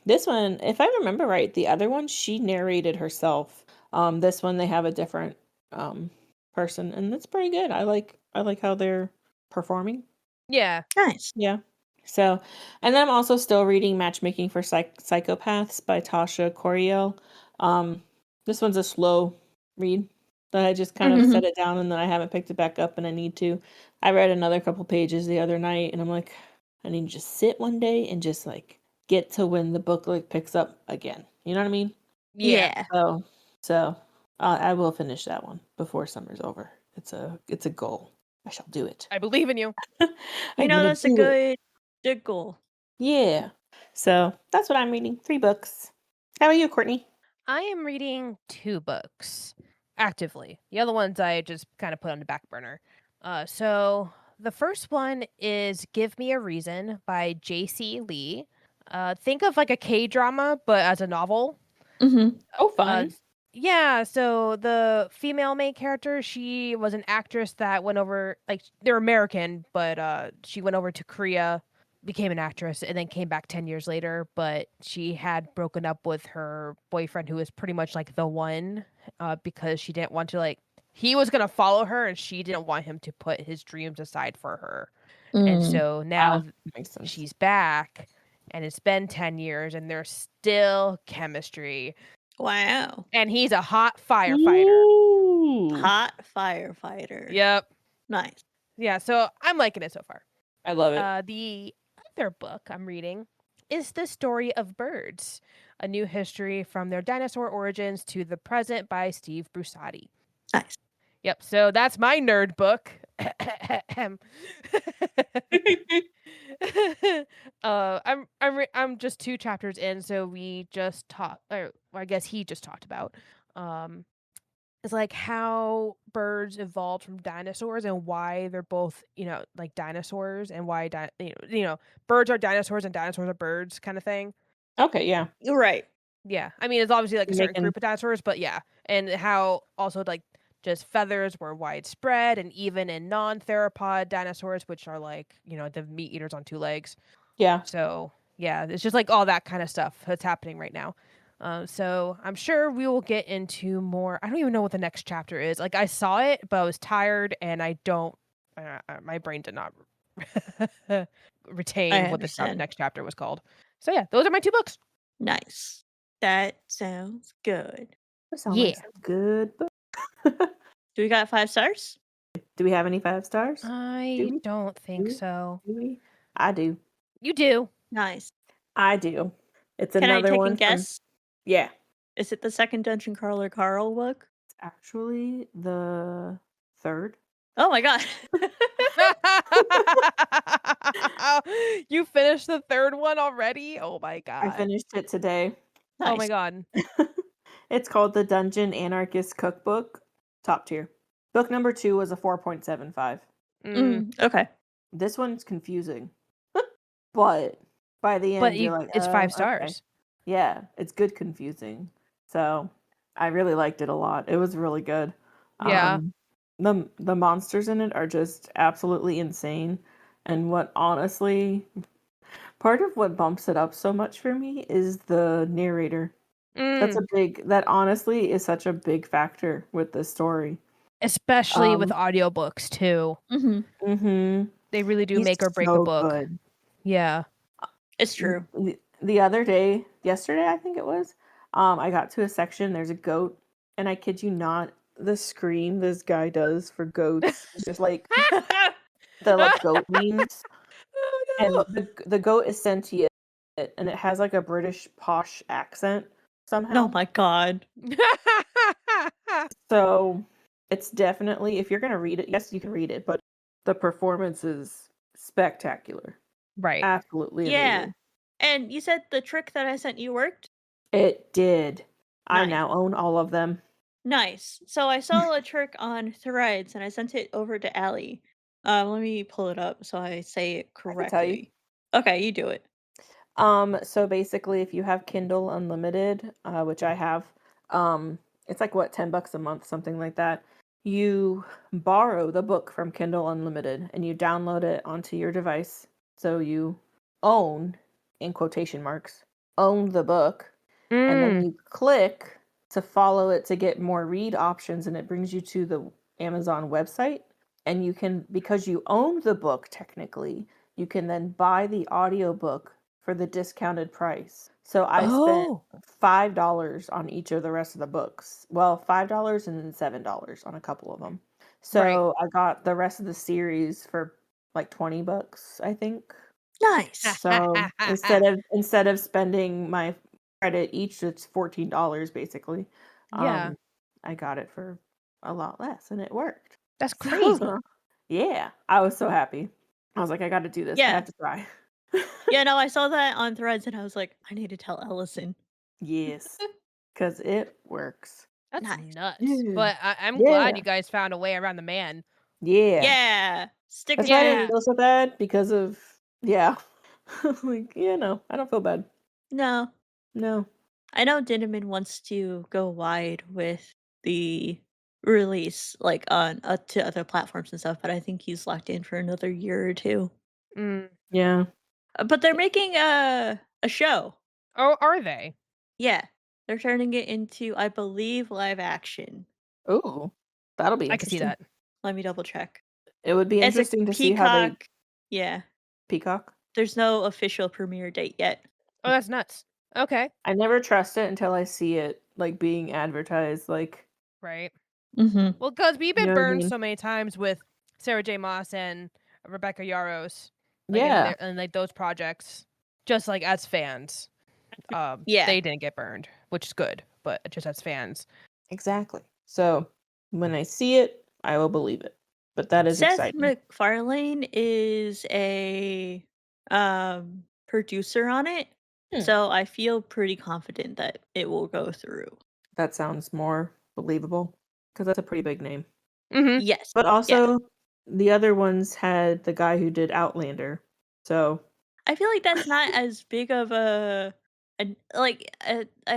This one, if I remember right, the other one she narrated herself. This one they have a different person, and that's pretty good. I like how they're performing. Yeah. Nice. Yeah. So, and then I'm also still reading Matchmaking for Psychopaths by Tasha Coryell. This one's a slow read, but I just kind of set it down and then I haven't picked it back up and I need to. I read another couple pages the other night and I'm like, I need to just sit one day and just like get to when the book like picks up again. You know what I mean? Yeah. Yeah. So I will finish that one before summer's over. It's a goal. I shall do it. I believe in you. You I'm know, gonna that's a do it. good goal. Yeah. So that's what I'm reading. 3 books. How about you, Courtney? I am reading 2 books actively. The other ones I just kind of put on the back burner. So the first one is Give Me a Reason by Jacie Lee. Think of like a K-drama, but as a novel. Mm-hmm. Oh, Uh, fun. yeah, so the female main character, she was an actress that went over, like, they're American, but she went over to Korea, became an actress, and then came back 10 years later. But she had broken up with her boyfriend, who was pretty much like the one, because she didn't want to, like, he was going to follow her, and she didn't want him to put his dreams aside for her. And so now Makes sense. she's back, and it's been 10 years, and there's still chemistry. Wow. And he's a hot firefighter. Ooh. Hot firefighter. Yep. Nice. Yeah, so I'm liking it so far. I love it. The other book I'm reading is The Story of Birds, a new history from their dinosaur origins to the present by Steve Brusatte. Nice. Yep, so that's my nerd book. I'm just 2 chapters in, so we just talked, or I guess he just talked about is like how birds evolved from dinosaurs and why they're both, like dinosaurs, and why birds are dinosaurs and dinosaurs are birds, kind of thing. Okay, yeah. You're right. Yeah, I mean, it's obviously like a You're certain making group of dinosaurs, but yeah, and how also like just feathers were widespread, and even in non-theropod dinosaurs, which are like the meat eaters on 2 legs. yeah. So yeah, it's just like all that kind of stuff that's happening right now. So I'm sure we will get into more. I don't even know what the next chapter is. Like, I saw it, but I was tired, and I don't. My brain did not retain what the understand. next chapter was called. So yeah, those are my 2 books. Nice. That sounds good. That sounds like Yeah. some good book. Do we got 5 stars? Do we have any 5 stars? I we? don't think we? so. Do we? I do. You do. Nice. I do. It's Can I another take one a guess? Yeah. Is it the second Dungeon Crawler Carl book? It's actually the 3rd. Oh my god. You finished the 3rd one already? Oh my I god. finished it today. Oh my Nice. god. It's called the Dungeon Anarchist Cookbook. Top tier. Book number 2 was a 4.75. Okay. This one's confusing. But by the But end, you're like, it's 5 okay. stars. Yeah, it's good confusing. So I really liked it a lot. It was really good. Yeah. The monsters in it are just absolutely insane. And what honestly, part of what bumps it up so much for me is the narrator. That honestly is such a big factor with this story. Especially with audiobooks too. Mm-hmm. They really do He's make or break a so book. good. It's true. The other day, yesterday I think it was, I got to a section, there's a goat, and I kid you not, the scream this guy does for goats is just like the like goat memes. Oh, And the goat is sentient and it has like a British posh accent somehow. Oh my god. no. So it's definitely, if you're gonna read it, yes, you can read it, but the performance is spectacular. Right. Absolutely Yeah. amazing. And you said the trick that I sent you worked? It did. I Nice. now own all of them. Nice. So I saw a trick on Threads and I sent it over to Allie. Let me pull it up so I say it I can tell you. correctly. Okay, you do it. So basically, if you have Kindle Unlimited, which I have, it's like what, $10 a month, something like that. You borrow the book from Kindle Unlimited and you download it onto your device. So you own, in quotation marks, own the book, and then you click to follow it to get more read options, and it brings you to the Amazon website. And you can, because you own the book technically, you can then buy the audiobook for the discounted price. So I spent Oh, $5 on each of the rest of the books. Well, $5 and then $7 on a couple of them. right. So I got the rest of the series for like $20, I think. Nice. So instead of spending my credit each, it's $14 basically. Yeah, I got it for a lot less, and it worked. that's crazy. So, yeah, I was so happy. I was like, I got to do this. I Yeah. have to try. Yeah, no, I saw that on Threads and I was like, I need to tell Ellison. Yes, because it works. That's Nice. nuts. Yeah. But I'm Yeah. glad you guys found a way around the man. Yeah. Yeah. Stick That's why I together. didn't feel so bad because of, yeah. Like, yeah, no, I don't feel bad. No. No. I know Dinniman wants to go wide with the release, like on to other platforms and stuff, but I think he's locked in for another year or two. Mm. Yeah. But they're making a show. Oh, are they? Yeah, they're turning it into, I believe, live action. Oh, that'll be I can see interesting. that. Let me double check. It would be It's interesting a to see how they Peacock. Yeah, Peacock. there's no official premiere date yet. Oh, that's nuts. Okay. I never trust it until I see it like being advertised. Like, Right. Mm-hmm. Well, because we've you been know what I burned mean? so many times with Sarah J. Maas and Rebecca Yarros, like Yeah. in like those projects, just like as fans. Yeah. They didn't get burned, which is good, but just as fans. Exactly. So when I see it, I will believe it. But that is Seth exciting. MacFarlane is a producer on it, Hmm. so I feel pretty confident that it will go through. That sounds more believable because that's a pretty big name. Mm-hmm. Yes, But yeah. also, the other ones had the guy who did Outlander. So I feel like that's not as big of a I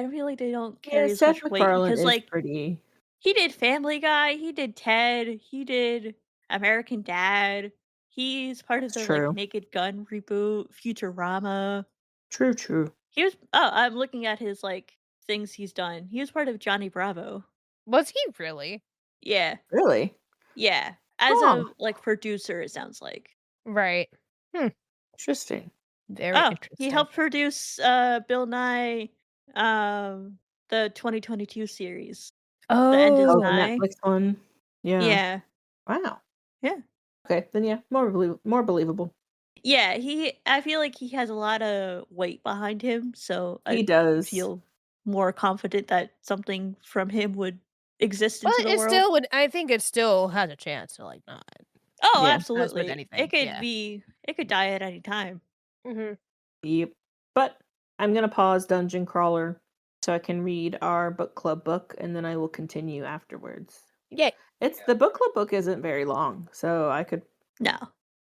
feel like they don't yeah, carry as Seth much weight MacFarlane because is like pretty. he did Family Guy, he did Ted, he did American Dad. He's part of It's the like true. Naked Gun reboot, Futurama. True. True. He was I'm looking at his like things he's done. He was part of Johnny Bravo. Was he really? Yeah. Really? Yeah. As Huh. a like producer, it sounds like. Right. Interesting. Very Oh, interesting. he helped produce Bill Nye the 2022 series. Oh, The End is Oh, the Nigh. Netflix one. Yeah. Yeah. Wow. Yeah. Okay, then yeah, more believable. Yeah, I feel like he has a lot of weight behind him, so He I does. feel more confident that something from him would exist well, into the it world. still would. I think it still has a chance to like not. Oh, Yeah. absolutely. anything, It could yeah. it could die at any time. Mm-hmm. Yep. But I'm gonna pause Dungeon Crawler so I can read our book club book, and then I will continue afterwards. Yay. It's the book club book isn't very long, so I could No.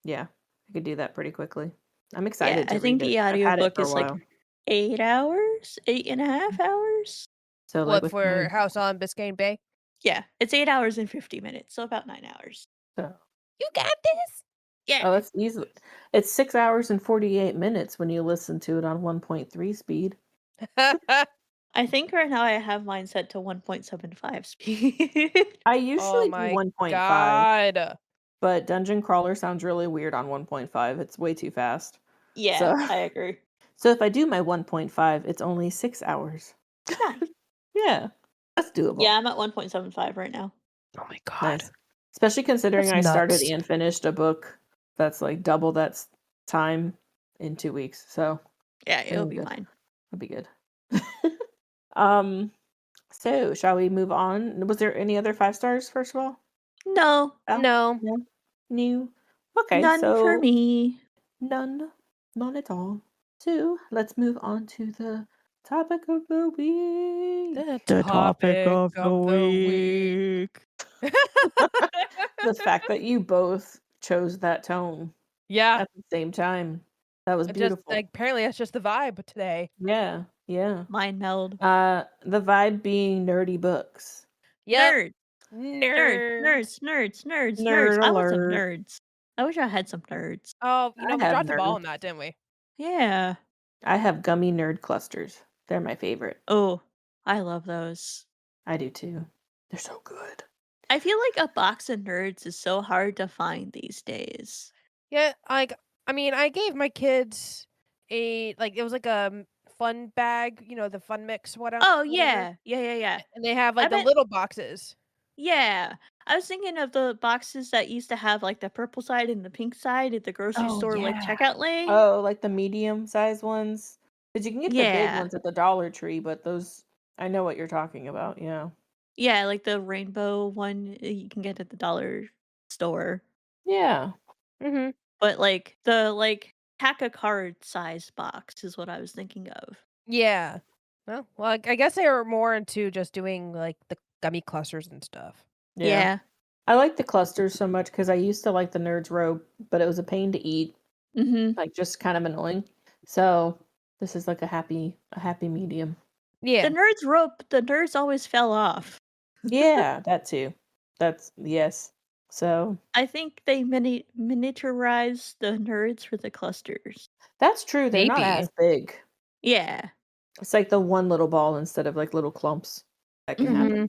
I could do that pretty quickly. I'm Yeah, excited to I think read it. the I've had it audiobook for a is like while. 8 hours, 8.5 hours. So like What with for my House on Biscayne Bay? Yeah, it's 8 hours and 50 minutes, so about 9 hours. so You got this. Yeah. oh, that's easy. It's 6 hours and 48 minutes when you listen to it on 1.3 speed. I think right now I have mine set to 1.75 speed. I oh usually do my 1.5, god. but Dungeon Crawler sounds really weird on 1.5. It's way too fast. Yeah, So I agree. so if I do my 1.5, it's only 6 hours. Nice. Yeah, that's doable. Yeah, I'm at 1.75 right now. Oh my god. Nice. Especially considering That's I started nuts. and finished a book that's like double that time in 2 weeks. So Yeah, it'll be good. fine. That'll be good. So shall we move on? Was there any other 5 stars first of all? No, Al? No. No? New? Okay, none so for me. none at all. So let's move on to the topic of the week. The topic of the week. The fact that you both chose that tone Yeah. at the same time. That was It just beautiful. like apparently that's just the vibe today. Yeah, yeah. Mind meld. The vibe being nerdy books. Yep. Nerds, Nerds. Nerd I want some alert. nerds. I wish I had some nerds. Oh, I we have dropped the ball nerds. on that, didn't we? Yeah. I have gummy nerd clusters. They're my favorite. Oh, I love those. I do too. They're so good. I feel like a box of nerds is so hard to find these days. Yeah, like I mean, I gave my kids it was like a fun bag, the fun mix, whatever. Oh yeah, yeah. And they have I like the meant little boxes. yeah. I was thinking of the boxes that used to have like the purple side and the pink side at the grocery Oh store, like yeah. checkout lane. Oh, like the medium sized ones. Because you can get the big Yeah, ones at the Dollar Tree, but those I know what you're talking about. Yeah. yeah, like the rainbow one you can get at the dollar store. Yeah. Mm-hmm. But like the pack a card size box is what I was thinking of. Yeah. Well, I guess they were more into just doing like the gummy clusters and stuff. Yeah. Yeah. I like the clusters so much because I used to like the Nerds Rope, but it was a pain to eat, Mm-hmm. like just kind of annoying. So this is like a happy medium. Yeah. The nerds always fell off. Yeah, that too. That's yes. So I think they miniaturized the nerds for the clusters. that's true. They're not Maybe. as big. Yeah. It's like the one little ball instead of like little clumps. That can happen.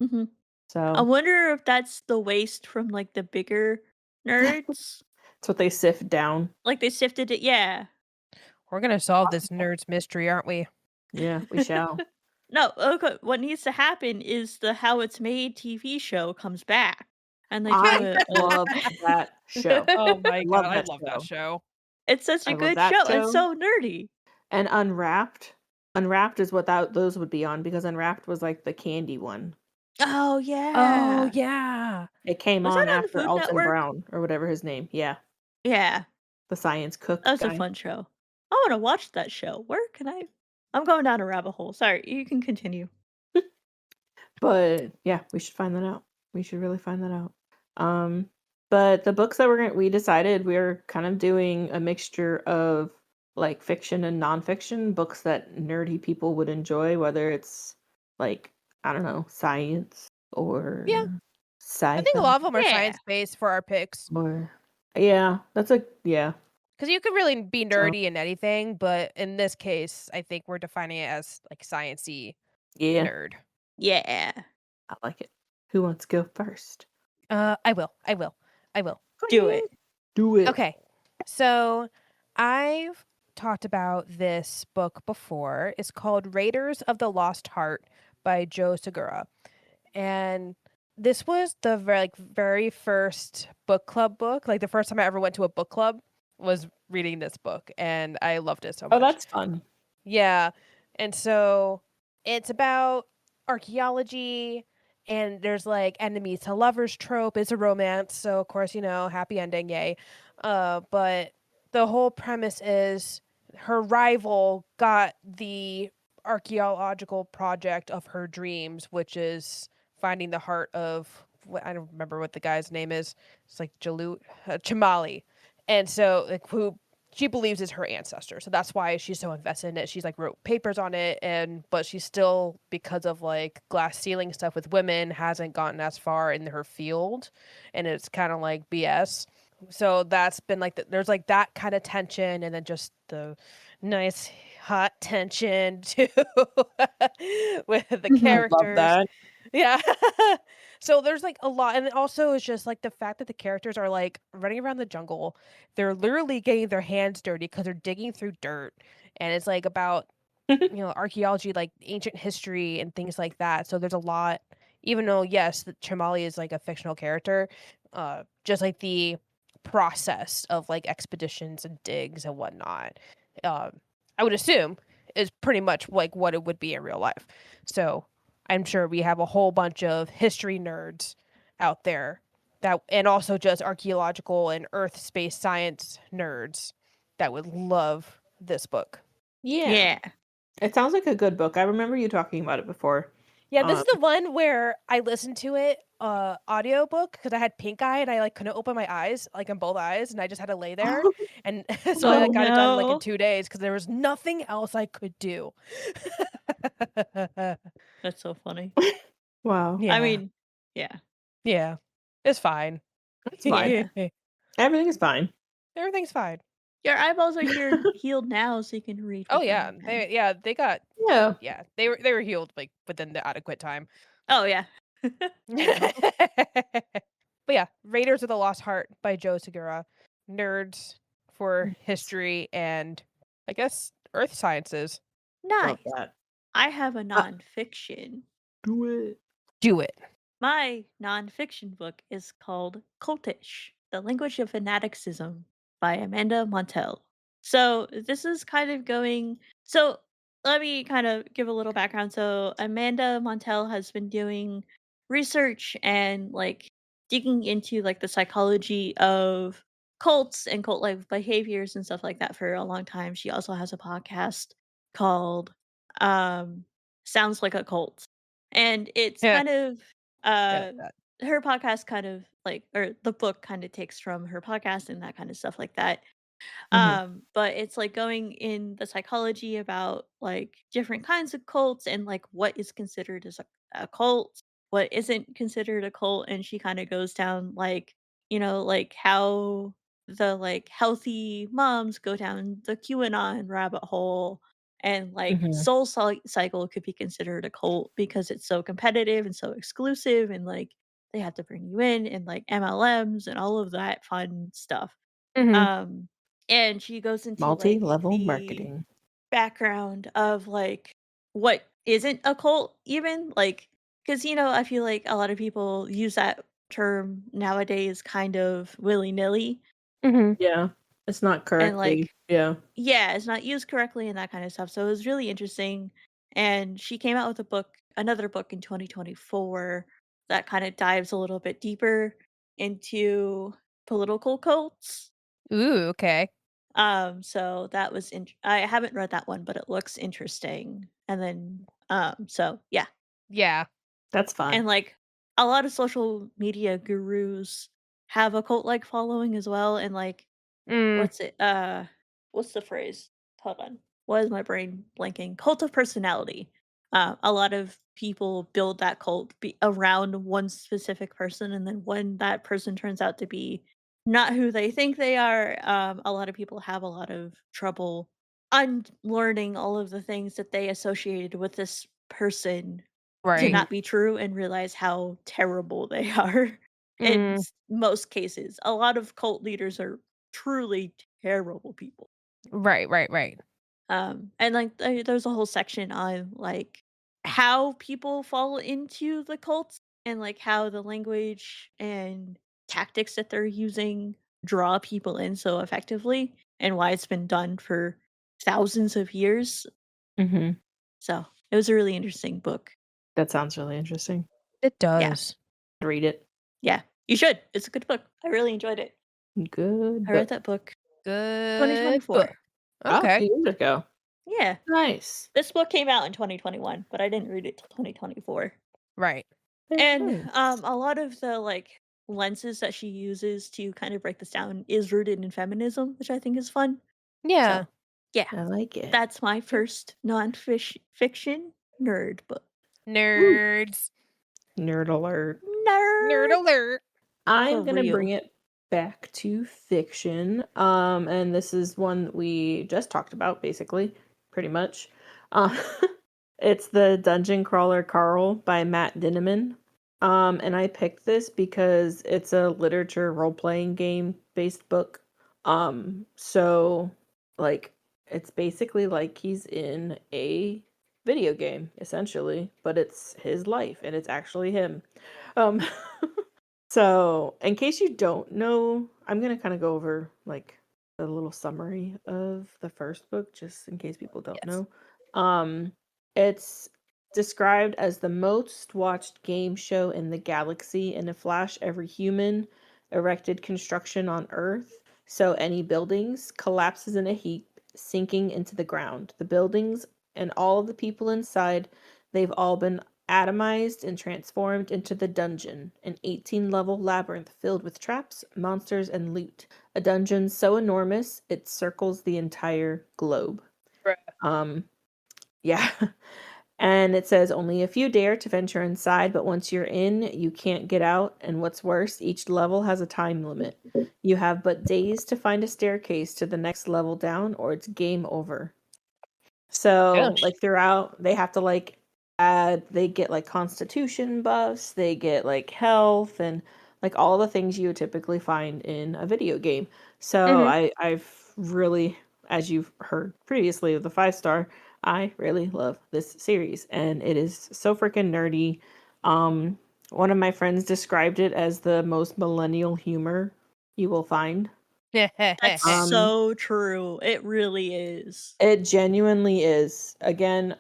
Mm-hmm. I So wonder if that's the waste from like the bigger nerds. it's what they sift down. Like they sifted it. Yeah. We're gonna solve this nerds mystery, aren't we? Yeah, we shall. No, okay. What needs to happen is the How It's Made TV show comes back, and they do I love that show. Oh my Love god, I that love show. that show. It's such I a love good that show. show. It's so nerdy. And Unwrapped. Unwrapped is what those would be on because Unwrapped was like the candy one. Oh Oh yeah. yeah. It came Was on that on after Food Alton Network? Brown or whatever his name. Yeah, Yeah. the science cook That was a guy. fun show. I want to watch that show. Where can I? I'm going down a rabbit hole. Sorry, you can continue. But yeah, we should find that out. We should really find that out. But the books that we decided we're kind of doing a mixture of like fiction and nonfiction books that nerdy people would enjoy, whether it's like I don't know, science or sci-fi. I think a lot of them are Yeah. science based for our picks. Or yeah, that's yeah. Because you could really be nerdy in anything, but in this case, I think we're defining it as like sciencey Yeah, nerd. Yeah. I like it. Who wants to go first? I will. Do it. Do it. Okay. So I've talked about this book before. It's called Raiders of the Lost Heart by Joe Segura. And this was the very first book club book. Like the first time I ever went to a book club was reading this book, and I loved it so much. Oh, that's fun. Yeah. And so it's about archaeology, and there's like enemies to lovers trope. It's a romance, so of course, happy ending, yay. But the whole premise is her rival got the archaeological project of her dreams, which is finding the heart of I don't remember what the guy's name is. It's like Chamali. And so like who she believes is her ancestor. So that's why she's so invested in it. She's like wrote papers on it, but she's still, because of like glass ceiling stuff with women, hasn't gotten as far in her field, and it's kind of like BS. So that's been like there's like that kind of tension, and then just the nice hot tension too with the characters. Love that. Yeah. So there's like a lot, and also it's just like the fact that the characters are like running around the jungle. They're literally getting their hands dirty because they're digging through dirt, and it's like about archaeology, like ancient history and things like that. So there's a lot, even though yes, the Chamali is like a fictional character, just like the process of like expeditions and digs and whatnot. I would assume is pretty much like what it would be in real life. So I'm sure we have a whole bunch of history nerds out there and also just archaeological and earth space science nerds that would love this book. Yeah. Yeah. It sounds like a good book. I remember you talking about it before. Yeah, this is the one where I listened to it audiobook because I had pink eye and I like couldn't open my eyes, like in both eyes, and I just had to lay there. And so I Oh like, got it done like in no. 2 days because there was nothing else I could do. That's so funny. Wow. Yeah. I mean, yeah. Yeah. It's fine. It's fine. Yeah. Everything is fine. Everything's fine. Your eyeballs are healed now, so you can read. Oh with yeah. them again. They got Yeah. they were healed like within the adequate time. Oh yeah. But yeah, Raiders of the Lost Heart by Joe Segura. Nerds for history and I guess earth sciences. Love Nice. that. I have a nonfiction. Do it. Do it. My nonfiction book is called Cultish, The Language of Fanaticism by Amanda Montell. So this is kind of going. So let me kind of give a little background. So Amanda Montell has been doing research and like digging into like the psychology of cults and cult-like behaviors and stuff like that for a long time. She also has a podcast called Sounds Like a Cult. And it's Yeah. kind of Yeah. her podcast kind of like, or the book kind of takes from her podcast and that kind of stuff like that. But it's like going in the psychology about like different kinds of cults and like what is considered as a cult, what isn't considered a cult, and she kind of goes down like, like how the like healthy moms go down the QAnon rabbit hole, and like Cycle could be considered a cult because it's so competitive and so exclusive, and like they have to bring you in, and like MLMs and all of that fun stuff. Mhm. And she goes into like Multi-level the marketing. background of like what isn't a cult, even like, because I feel like a lot of people use that term nowadays kind of willy-nilly, Mhm. Yeah. It's not and correctly. like, Yeah. yeah, it's not used correctly and that kind of stuff. So it was really interesting. And she came out with another book in 2024 that kind of dives a little bit deeper into political cults. Ooh, okay. So that was I haven't read that one, but it looks interesting. And then so yeah. Yeah. That's fun. And like a lot of social media gurus have a cult like following as well, and like Mm. what's the phrase? Hold on. Why is my brain blanking? Cult of personality. A lot of people build that cult around one specific person, and then when that person turns out to be not who they think they are, a lot of people have a lot of trouble unlearning all of the things that they associated with this person to Right. not be true and realize how terrible they are. In Mm. most cases, a lot of cult leaders are truly terrible people. Right. And like there's a whole section on like how people fall into the cults, and like how the language and tactics that they're using draw people in so effectively, and why it's been done for thousands of years. Mhm. So it was a really interesting book. That sounds really interesting. It Yeah. does. Read it. Yeah, you should. It's a good book. I really enjoyed it. Good I read book. that book Good 2024. book. Oh, Okay. 2 years ago. Yeah. Nice. This book came out in 2021, but I didn't read it till 2024. Right. And Nice. a lot of the like lenses that she uses to kind of break this down is rooted in feminism, which I think is fun. Yeah. So, yeah, I like it. that's my first non-fiction nerd book. Nerds. Nerd alert. Nerd Nerd alert. I'm for gonna bring real. it back to fiction. And this is one that we just talked about, basically, pretty much. Uh, it's the Dungeon Crawler Carl by Matt Dinniman. And I picked this because it's a literature role-playing game based book. So like it's basically like he's in a video game, essentially, but it's his life and it's actually him. Um So, in case you don't know, I'm going to kind of go over like a little summary of the first book just in case people don't Yes. know. It's described as the most watched game show in the galaxy. In a flash, every human erected construction on Earth, so any buildings, collapses in a heap, sinking into the ground. The buildings and all of the people inside, they've all been atomized and transformed into the dungeon, an 18-level labyrinth filled with traps, monsters, and loot. A dungeon so enormous it circles the entire globe. Bruh. Yeah. And it says only a few dare to venture inside, but once you're in, you can't get out. And what's worse, each level has a time limit. You have but days to find a staircase to the next level down, or it's game over. So, Gosh. like, throughout, they have to, like, they get, like, constitution buffs, they get, like, health, and, like, all the things you would typically find in a video game. So, I've really, as you've heard previously with the 5-star, I really love this series, and it is so freaking nerdy. One of my friends described it as the most millennial humor you will find. That's Um, so true. It really is. It genuinely is. Again,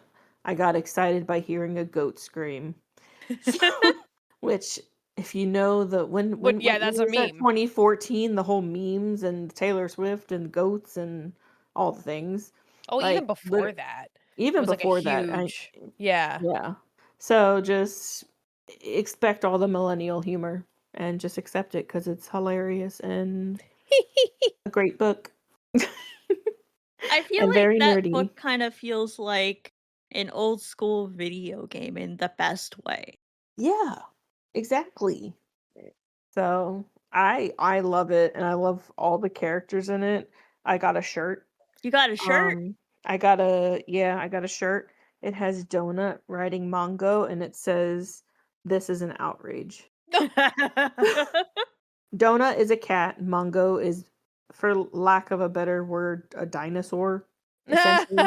I got excited by hearing a goat scream. Which, if you know when yeah, what that's year a was that? meme. 2014, the whole memes and Taylor Swift and goats and all the things. Oh, Like, even before that, it even was like a before that, huge. Yeah. yeah. So just expect all the millennial humor and just accept it because it's hilarious and a great book. I feel And like very that nerdy. book kind of feels like an old school video game in the best way. Yeah, exactly. So I love it and I love all the characters in it. I got a shirt. You got a shirt? I got a shirt. It has Donut riding Mongo and it says this is an outrage. Donut is a cat, Mongo is, for lack of a better word, a dinosaur, essentially.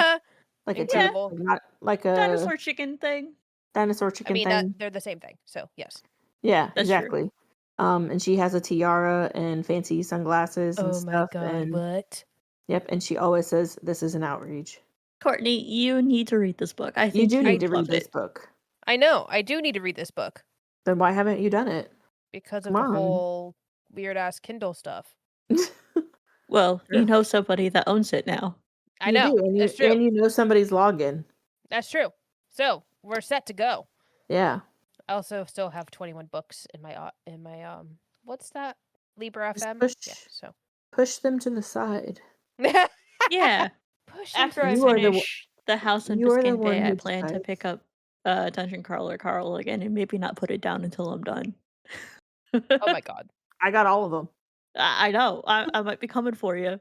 Like a Yeah, Incredible. not like a dinosaur chicken thing. dinosaur I chicken mean that thing. they're the same thing. So yes. Yeah, That's true. exactly. And she has a tiara and fancy sunglasses and Oh my stuff, god, and what? yep, and she always says, "This is an outrage." Courtney, you need to read this book. I You think do you need would to read love this it. book. I know. I do need to read this book Then why haven't you done it? because Come of the on. whole weird ass Kindle stuff. Well, you Sure. know somebody that owns it now. I You know. do, and That's true. you know somebody's login. That's true. So we're set to go. Yeah. I also still have 21 books in my what's that? Libra Just FM? Yeah, so push them to the side. Yeah. push them to After I the You are the finish the House in you are the Biscayne one Bay, I who plan to pick decides. up Dungeon Crawler Carl again and maybe not put it down until I'm done. Oh my god. I got all of them. I know. I might be coming for you.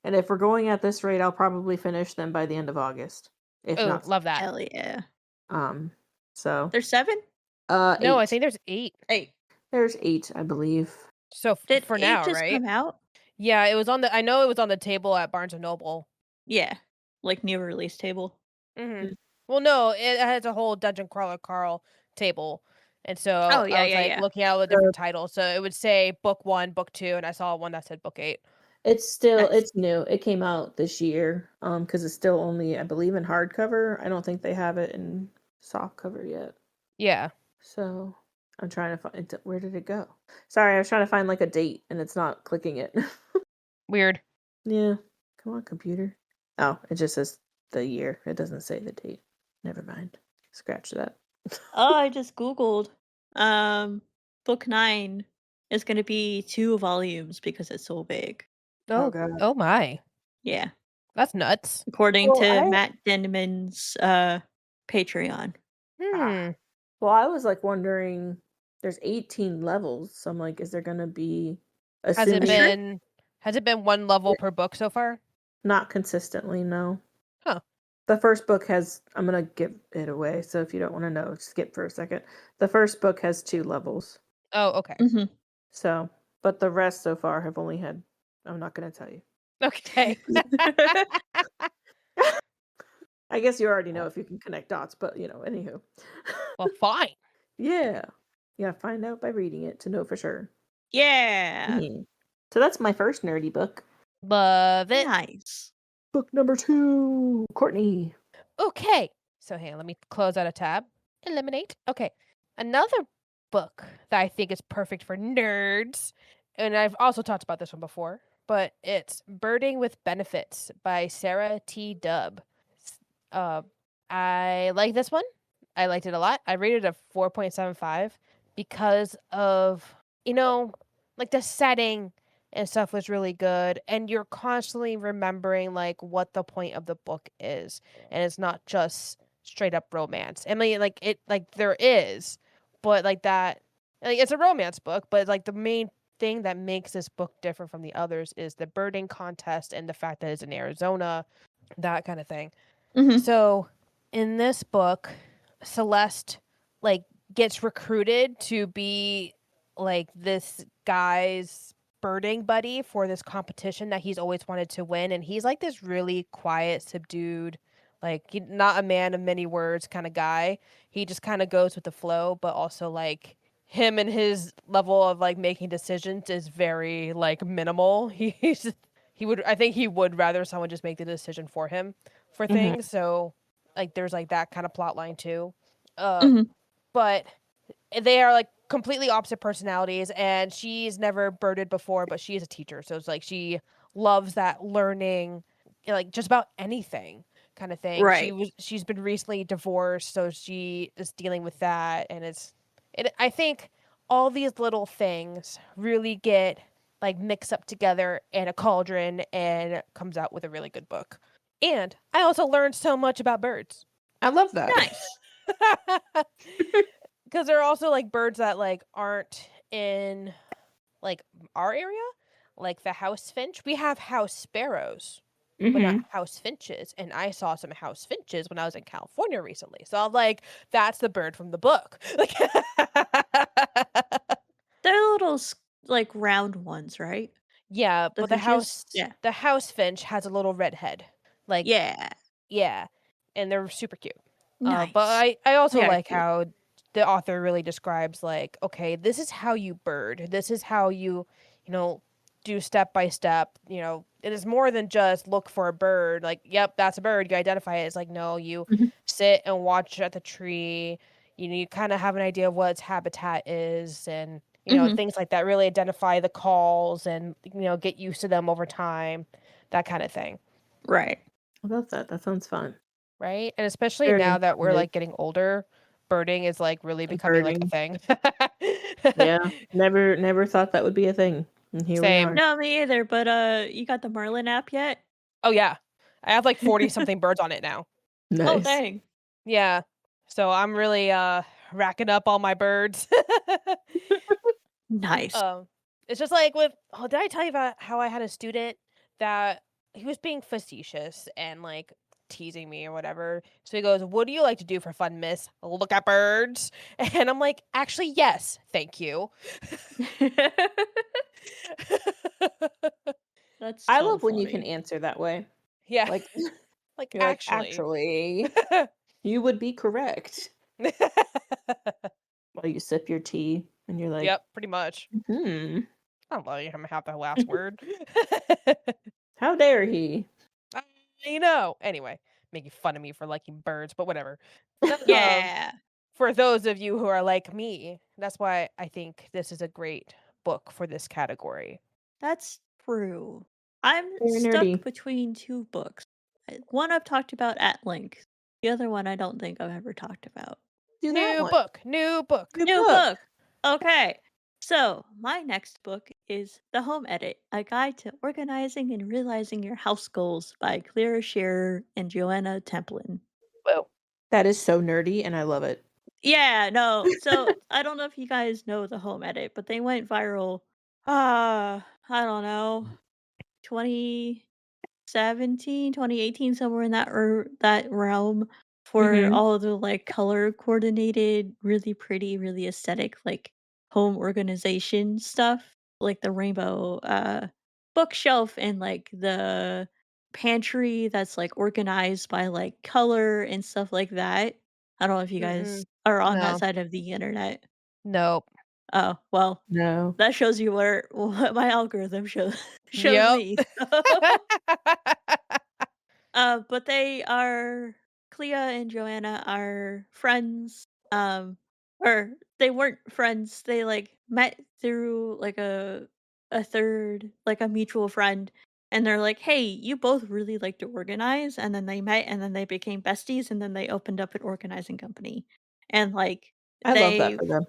And if we're going at this rate, I'll probably finish them by the end of August, if Oh, not. love that. Hell yeah. So There's 7? No, I 8. think there's 8. 8. There's 8, I believe. So Did for 8 now, just right? come out? Yeah, it was on the I know it was on the table at Barnes and Noble. Yeah. Like new release table. Mhm. Mm. Well, no, it has a whole Dungeon Crawler Carl table. And so Oh, I yeah, was yeah, like yeah. looking at all the So different titles. So it would say book 1, book 2, and I saw one that said book 8. Nice. it's new. It came out this year. Because it's still only, I believe, in hardcover. I don't think they have it in softcover yet. Yeah. So I'm trying to find where did it go? Sorry, I was trying to find like a date and it's not clicking it. Weird. Yeah. Come on, computer. Oh, it just says the year. It doesn't say the date. Never mind. Scratch that. Oh, I just Googled. Book 9 is going to be 2 volumes because it's so big. Oh Oh, god. oh my. Yeah. That's nuts. According Well, to I Matt Dinniman's Patreon. Hmm. well, I was like wondering. There's 18 levels, so I'm like, is there gonna be, Has assuming it been one level per book so far? not consistently? No. Huh. The first book has. I'm gonna give it away, so if you don't want to know, skip for a second. The first book has 2 levels. Oh, okay. Mhm. So, but the rest so far have only had. I'm not gonna tell you. Okay. I guess you already know if you can connect dots, but anywho. Well, fine. Yeah. Yeah, find out by reading it to know for sure. Yeah. Mhm. So that's my first nerdy book. Love it. Nice. Book number 2, Courtney. Okay. So hang on, let me close out a tab. Eliminate. Okay. Another book that I think is perfect for nerds, and I've also talked about this one before, but it's Birding with Benefits by Sarah T. Dubb. Uh, I like this one. I liked it a lot. I rated it a 4.75 because of, like the setting and stuff was really good. And you're constantly remembering like what the point of the book is. And it's not just straight up romance. I mean, like there is, but like that, like it's a romance book, but like the main thing that makes this book different from the others is the birding contest and the fact that it's in Arizona, that kind of thing. Mm-hmm. So in this book, Celeste like gets recruited to be like this guy's birding buddy for this competition that he's always wanted to win, and he's like this really quiet, subdued, like not a man of many words kind of guy. He just kind of goes with the flow, but also like him and his level of like making decisions is very like minimal. I think he would rather someone just make the decision for him for things. So like there's like that kind of plot line too. Mhm. But they are like completely opposite personalities, and she's never birded before, but she is a teacher. So it's like she loves that learning, like just about anything kind of thing. Right. She's been recently divorced, so she is dealing with that, and I think all these little things really get like mixed up together in a cauldron and comes out with a really good book. And I also learned so much about birds. I love that. Nice. Because there are also like birds that like aren't in like our area, like the house finch. We have house sparrows, but not house finches. And I saw some house finches when I was in California recently. So I'm like, that's the bird from the book. Like, They're little like round ones, right? yeah, The but finches? Yeah. the house finch has a little red head. Like, Yeah. yeah, and they're super cute. Nice. But I also They are like cute. how the author really describes like, okay, this is how you bird. This is how you know, do step by step. It is more than just look for a bird. Like, yep, that's a bird. You identify it. It's like, no, you Mhm. sit and watch at the tree. You kind of have an idea of what its habitat is, and Mhm. things like that. Really identify the calls and get used to them over time, that kind of thing. Right. I love that. That sounds fun. Right? And especially Very now that we're informative. like getting older, birding is like really And becoming like a birding. thing. Yeah. Never thought that would be a thing. And here we Same. are. No, me either. But you got the Merlin app yet? Oh yeah. I have like 40 something birds on it now. Oh Nice. dang. Yeah. So I'm really racking up all my birds. Nice. It's just like did I tell you about how I had a student that he was being facetious and like teasing me or whatever. So he goes, "What do you like to do for fun, miss? Look at birds." And I'm like, "Actually, yes, thank you." That's I so love when you can funny. answer that way. Yeah. Like Like you're like, actually. actually, you would be correct. While you sip your tea and you're like, Yep, pretty much. hmm, I'll let him have the last word. how dare he? Anyway, making fun of me for liking birds, but whatever. Um, Yeah. for those of you who are like me, that's why I think this is a great book for this category. That's true. I'm Very stuck nerdy. between two books. One I've talked about at length. The other one I don't think I've ever talked about. Do that New one. book, new book. New New book. book. Okay. So, my next book is The Home Edit, A Guide to Organizing and Realizing Your House Goals by Clea, Shearer and Joanna Teplin. Whoa. That is so nerdy and I love it. Yeah, no. So, I don't know if you guys know The Home Edit, but they went viral, I don't know, 2017, 2018, somewhere in that realm for Mhm. all of the like color coordinated, really pretty, really aesthetic like home organization stuff, like the rainbow bookshelf and like the pantry that's like organized by like color and stuff like that. I don't know if you guys Mm-mm. are on that No. side of the internet. Nope. Oh, well, No. that shows you what my algorithm shows Yep. me. But they are Clea and Joanna are friends. Or they weren't friends. They like met through like a third, like a mutual friend, and they're like, "Hey, you both really like to organize," and then they met, and then they became besties, and then they opened up an organizing company, and like I love that they've for them.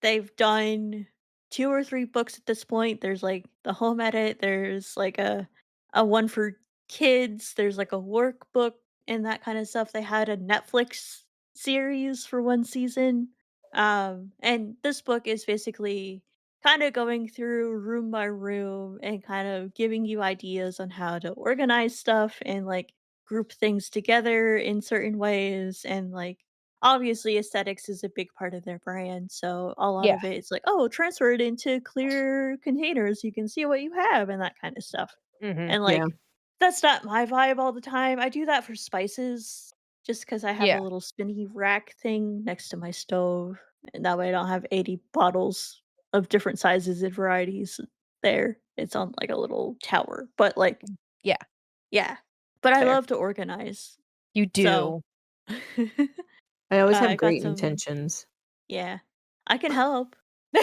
they've done 2 or 3 books at this point. There's like the home edit, there's like a one for kids, there's like a workbook and that kind of stuff. They had a Netflix series for one season. And this book is basically kind of going through room by room and kind of giving you ideas on how to organize stuff and like group things together in certain ways, and like obviously aesthetics is a big part of their brand, so a lot Yeah. of it is like, oh, transfer it into clear containers, you can see what you have and that kind of stuff. Mm-hmm. And Yeah. like that's not my vibe all the time. I do that for spices just because I have a Yeah. little spinny rack thing next to my stove, and that way I don't have 80 bottles of different sizes and varieties there. It's on like a little tower. But like, Yeah. yeah. But I Fair. love to organize. You So do. I always I have got great some, intentions. yeah. I can help. I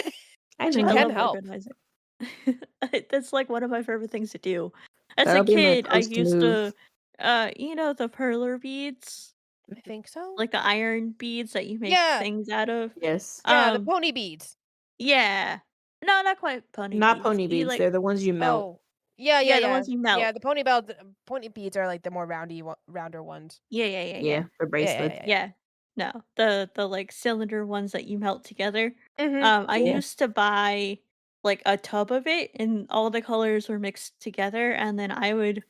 She I know. can love help. organizing. That's like one of my favorite things to do. As a That'll be my kid, I post used move. to you know the perler beads? I think so. Like the iron beads that you make Yeah. things out of? Yes. Yeah. The Um, pony beads. yeah. No, not quite pony Not beads. pony You beads. like, They're the ones you melt. Oh. Yeah. Yeah. yeah, the Yeah. ones you Yeah. melt. The pony beads are like the more rounder ones. Yeah, yeah, yeah, yeah. Yeah, for Yeah. Yeah. bracelets. Yeah. Yeah. No, the like cylinder ones that you melt together. Yeah. Mm-hmm. I Yeah. used to buy like a tub of it and all the colors were mixed together, and then I would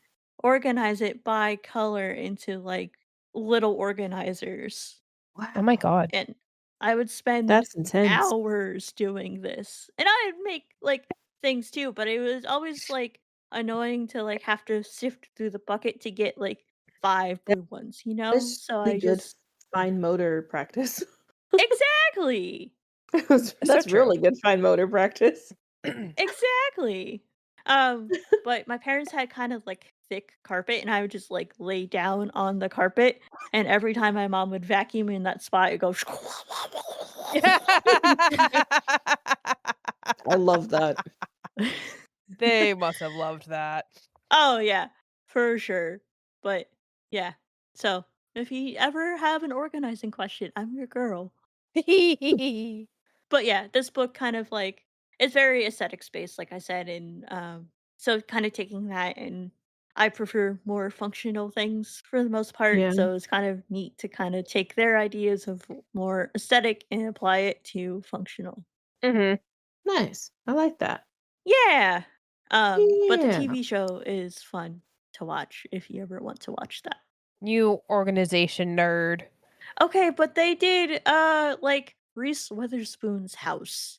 organize it by color into like little organizers. Oh my Wow. god. And I would spend That's intense. hours doing this. And I'd make like things too, but it was always like annoying to like have to sift through the bucket to get like 5 Yeah, blue ones, you know? that's So really I good just, fine motor practice. exactly. So That's true. really good fine motor practice. Exactly. But my parents had kind of like thick carpet, and I would just like lay down on the carpet, and every time my mom would vacuum in that spot, it goes. I love that. They must have loved that. Oh yeah, for sure. But yeah. So if you ever have an organizing question, I'm your girl. But yeah, this book kind of like it's very aesthetics based, like I said, and so kind of taking that, and I prefer more functional things for the most part. Yeah. So it's kind of neat to kind of take their ideas of more aesthetic and apply it to functional. Mm-hmm. Nice. I like that. Yeah. But the Yeah. TV show is fun to watch if you ever want to watch that. You organization nerd. Okay, but they did like Reese Witherspoon's house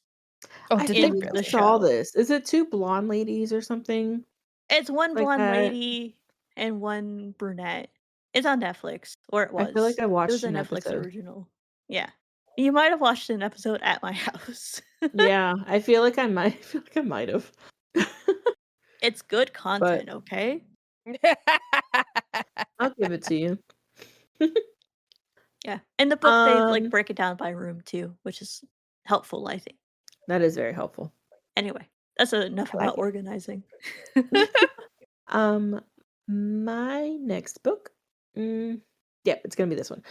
Oh, I did they think in I the really? saw show. this. Is it 2 blonde ladies or something It's one like blonde that? lady and one brunette. It's on Netflix, or it I feel like was. I It was watched a an Netflix episode. original. Yeah. You might have watched an episode at my house. Yeah, I feel like I feel like I might have. It's good But content, okay? I'll give it to you. Yeah. In the book, they like Um, break it down by room too, which is helpful, I think. that is very helpful. Anyway, that's enough I like about organizing. it. Um, my next book, yep, it's gonna be this one.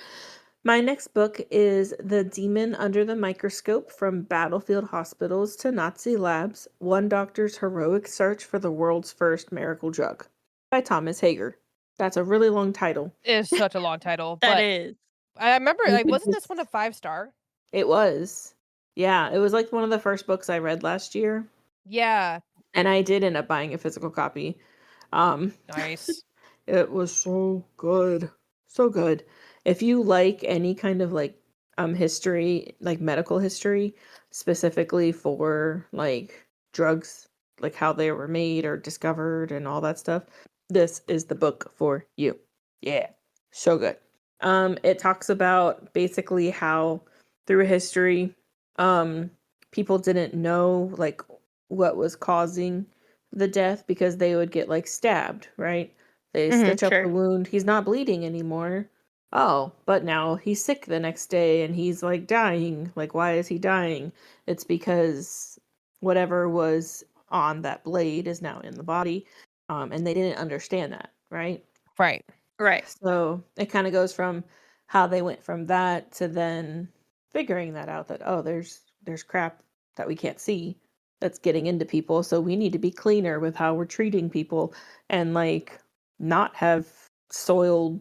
My next book is The Demon Under the Microscope: From Battlefield Hospitals to Nazi Labs, One Doctor's Heroic Search for the World's First Miracle Drug by Thomas Hager. That's a really long title. It's such a long title, That but is. I remember, You like, could wasn't this just one a 5-star? It was. Yeah, it was like one of the first books I read last year, Yeah. and I did end up buying a physical copy. Um, Nice. it was so good. So good. If you like any kind of like history, like medical history, specifically for like drugs, like how they were made or discovered and all that stuff, this is the book for you. Yeah. So good. It talks about basically how through history, people didn't know like what was causing the death because they would get like stabbed, right? They stitch up the Sure. wound. He's not bleeding anymore. Oh, but now he's sick the next day and he's like dying. Like, why is he dying? It's because whatever was on that blade is now in the body. and they didn't understand that, right? Right. Right. So it kind of goes from how they went from that to then figuring that out that there's crap that we can't see that's getting into people, so we need to be cleaner with how we're treating people and like not have soiled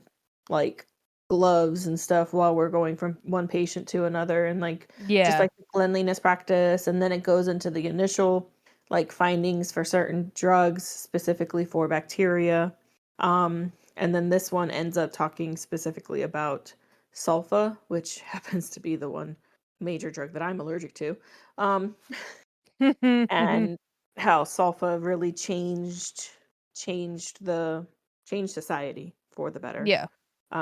like gloves and stuff while we're going from one patient to another, and like just Yeah. like the cleanliness practice. And then it goes into the initial like findings for certain drugs specifically for bacteria. And then this one ends up talking specifically about sulfa, which happens to be the one major drug that I'm allergic to. Um, and how sulfa really changed the changed society for the better. Yeah.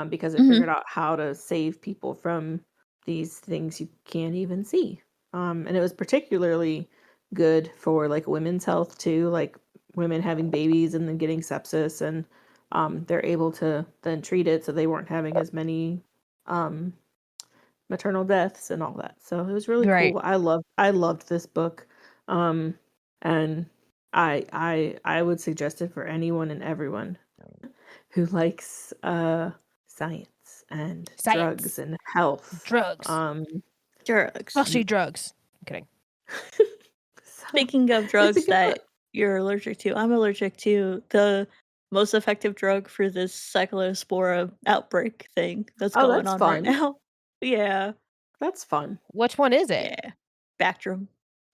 Because it Mhm. figured out how to save people from these things you can't even see. And it was particularly good for like women's health too, like women having babies and then getting sepsis, and they're able to then treat it so they weren't having as many um, maternal deaths and all that. So it was really Right. cool. I loved this book, and I would suggest it for anyone and everyone who likes science and drugs Science. and health. Drugs. Drugs. Especially drugs. I'm kidding. So, Speaking of it's a drugs good book. that you're allergic to, I'm allergic to the most effective drug for this cyclospora outbreak thing that's Oh, going that's on right fun. now. Yeah, That's fun. Which one is it? yeah. Bactrim.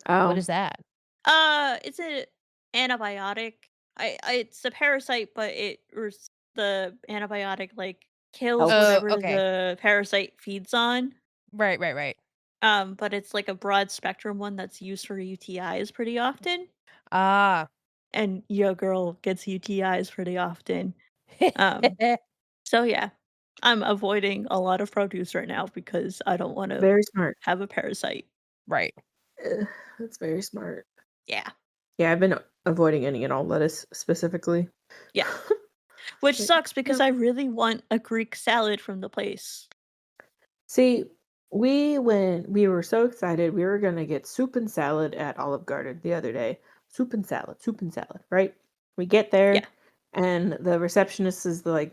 What Oh, is that? It's an antibiotic. It's a parasite, but the antibiotic like kills helps. Oh, whatever okay. the parasite feeds on. Right. But it's like a broad spectrum one that's used for UTIs pretty often. Ah. And your girl gets UTIs pretty often. So yeah, I'm avoiding a lot of produce right now because I don't want to Very smart. have a parasite. Right. That's very smart. Yeah, Yeah, I've been avoiding any and all lettuce specifically. yeah. Which Like, sucks because no. I really want a Greek salad from the place. See, we were so excited we were gonna get soup and salad at Olive Garden the other day. Soup and salad, right? We get there Yeah. and the receptionist is like,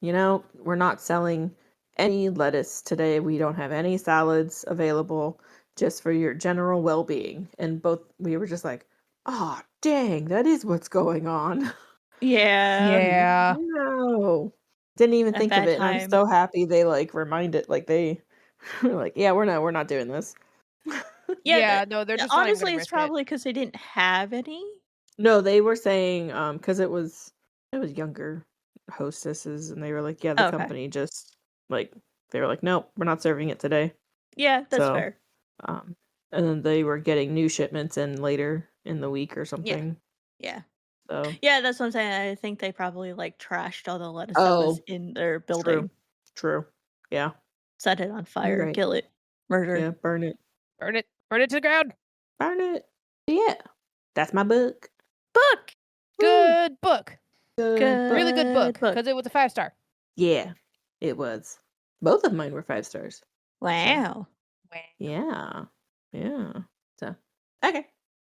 we're not selling any lettuce today. We don't have any salads available, just for your general well-being. And both we were just like, oh dang, that is what's going on. Yeah. Yeah. No. Didn't even A think of bad it. And I'm time. so happy they like reminded, like they were like, yeah, we're not doing this. Yeah, Yeah, no, they're just not even honestly, gonna it's risk it. probably because they didn't have any. No, they were saying because it was younger hostesses, and they were like, yeah, the Okay. company just like they were like, nope, we're not serving it today. Yeah, that's So fair. and then they were getting new shipments in later in the week or Yeah. something. Yeah. So Yeah, that's what I'm saying. I think they probably like trashed all the lettuce that was oh, in their building. true, yeah, Set it on you're fire, right. kill it, murder. Yeah, burn it, Burn it. Burn it to the ground. burn it. Yeah, that's my book. Book! Woo, Good book. good book. Really good book. book. Because it was a 5-star. Yeah, it was. Both of mine were 5 stars. Wow. Yeah. Yeah. So, okay.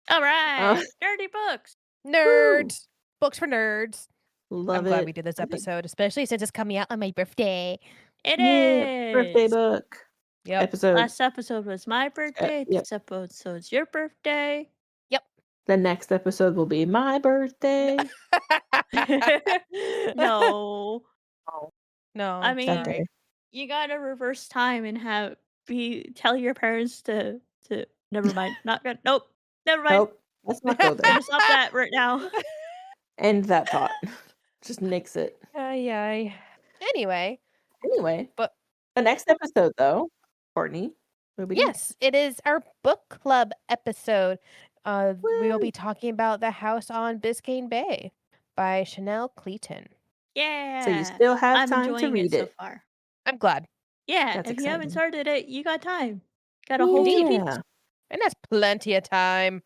All right. Uh, Dirty books. Nerds. Books for nerds. love I'm glad it. we did this I think- episode, especially since it's coming out on my birthday. It Yeah, birthday is. book Yep. episode. Last episode was my birthday. Yep. This episode's your birthday. Yep. The next episode will be my birthday. No. No. I mean, Sorry. you gotta reverse time and tell your parents to never mind. Not good. Nope. Never mind. Nope. Let's not go there. Gonna stop that right now. End that thought. Just nix it. Ay. Anyway, Anyway, but the next episode, though, Courtney, will be yes, it is our book club episode. We'll Woo. be talking about The House on Biscayne Bay by Chanel Cleeton. Yeah. So you still have I'm time to enjoying read it so it. far. I'm glad. Yeah, That's if you haven't exciting. started it, you got time. Got a whole few Indeed. weeks. Yeah. And that's plenty of time.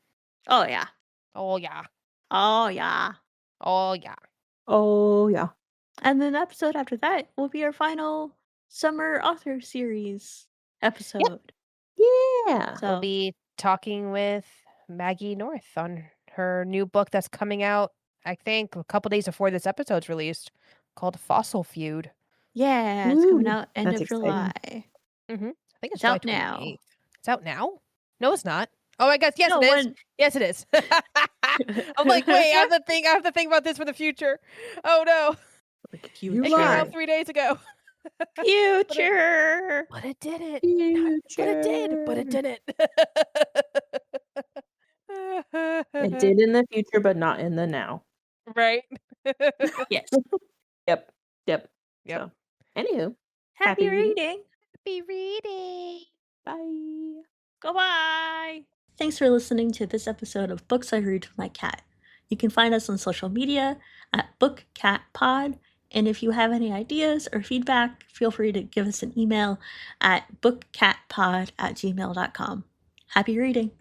Oh yeah. Oh, yeah. Oh yeah. Oh, yeah. Oh, yeah. And then the episode after that will be our final summer author series episode. Yeah. So We'll be talking with Maggie North on her new book that's coming out I think a couple days before this episode's released, called Fossil Feud. Yeah, it's coming Ooh, out end that's of July. exciting. Mm-hmm. I think it's It's July out now. 28th. It's out now? No, it's not. Oh my gosh, yes, No, it is. when- Yes, it is. I'm like, wait, I have to think about this for the future. Oh no. Like, You It came lie. out 3 days ago. future. But it didn't. Future. But it did. But it didn't. It did in the future, but not in the now. Right? Yes. Yep. Yep. So, anywho, Happy Happy reading. reading. Happy reading. bye. Goodbye. Thanks for listening to this episode of Books I Read with My Cat. You can find us on social media at BookCatPod. And if you have any ideas or feedback, feel free to give us an email at bookcatpod@gmail.com. Happy reading.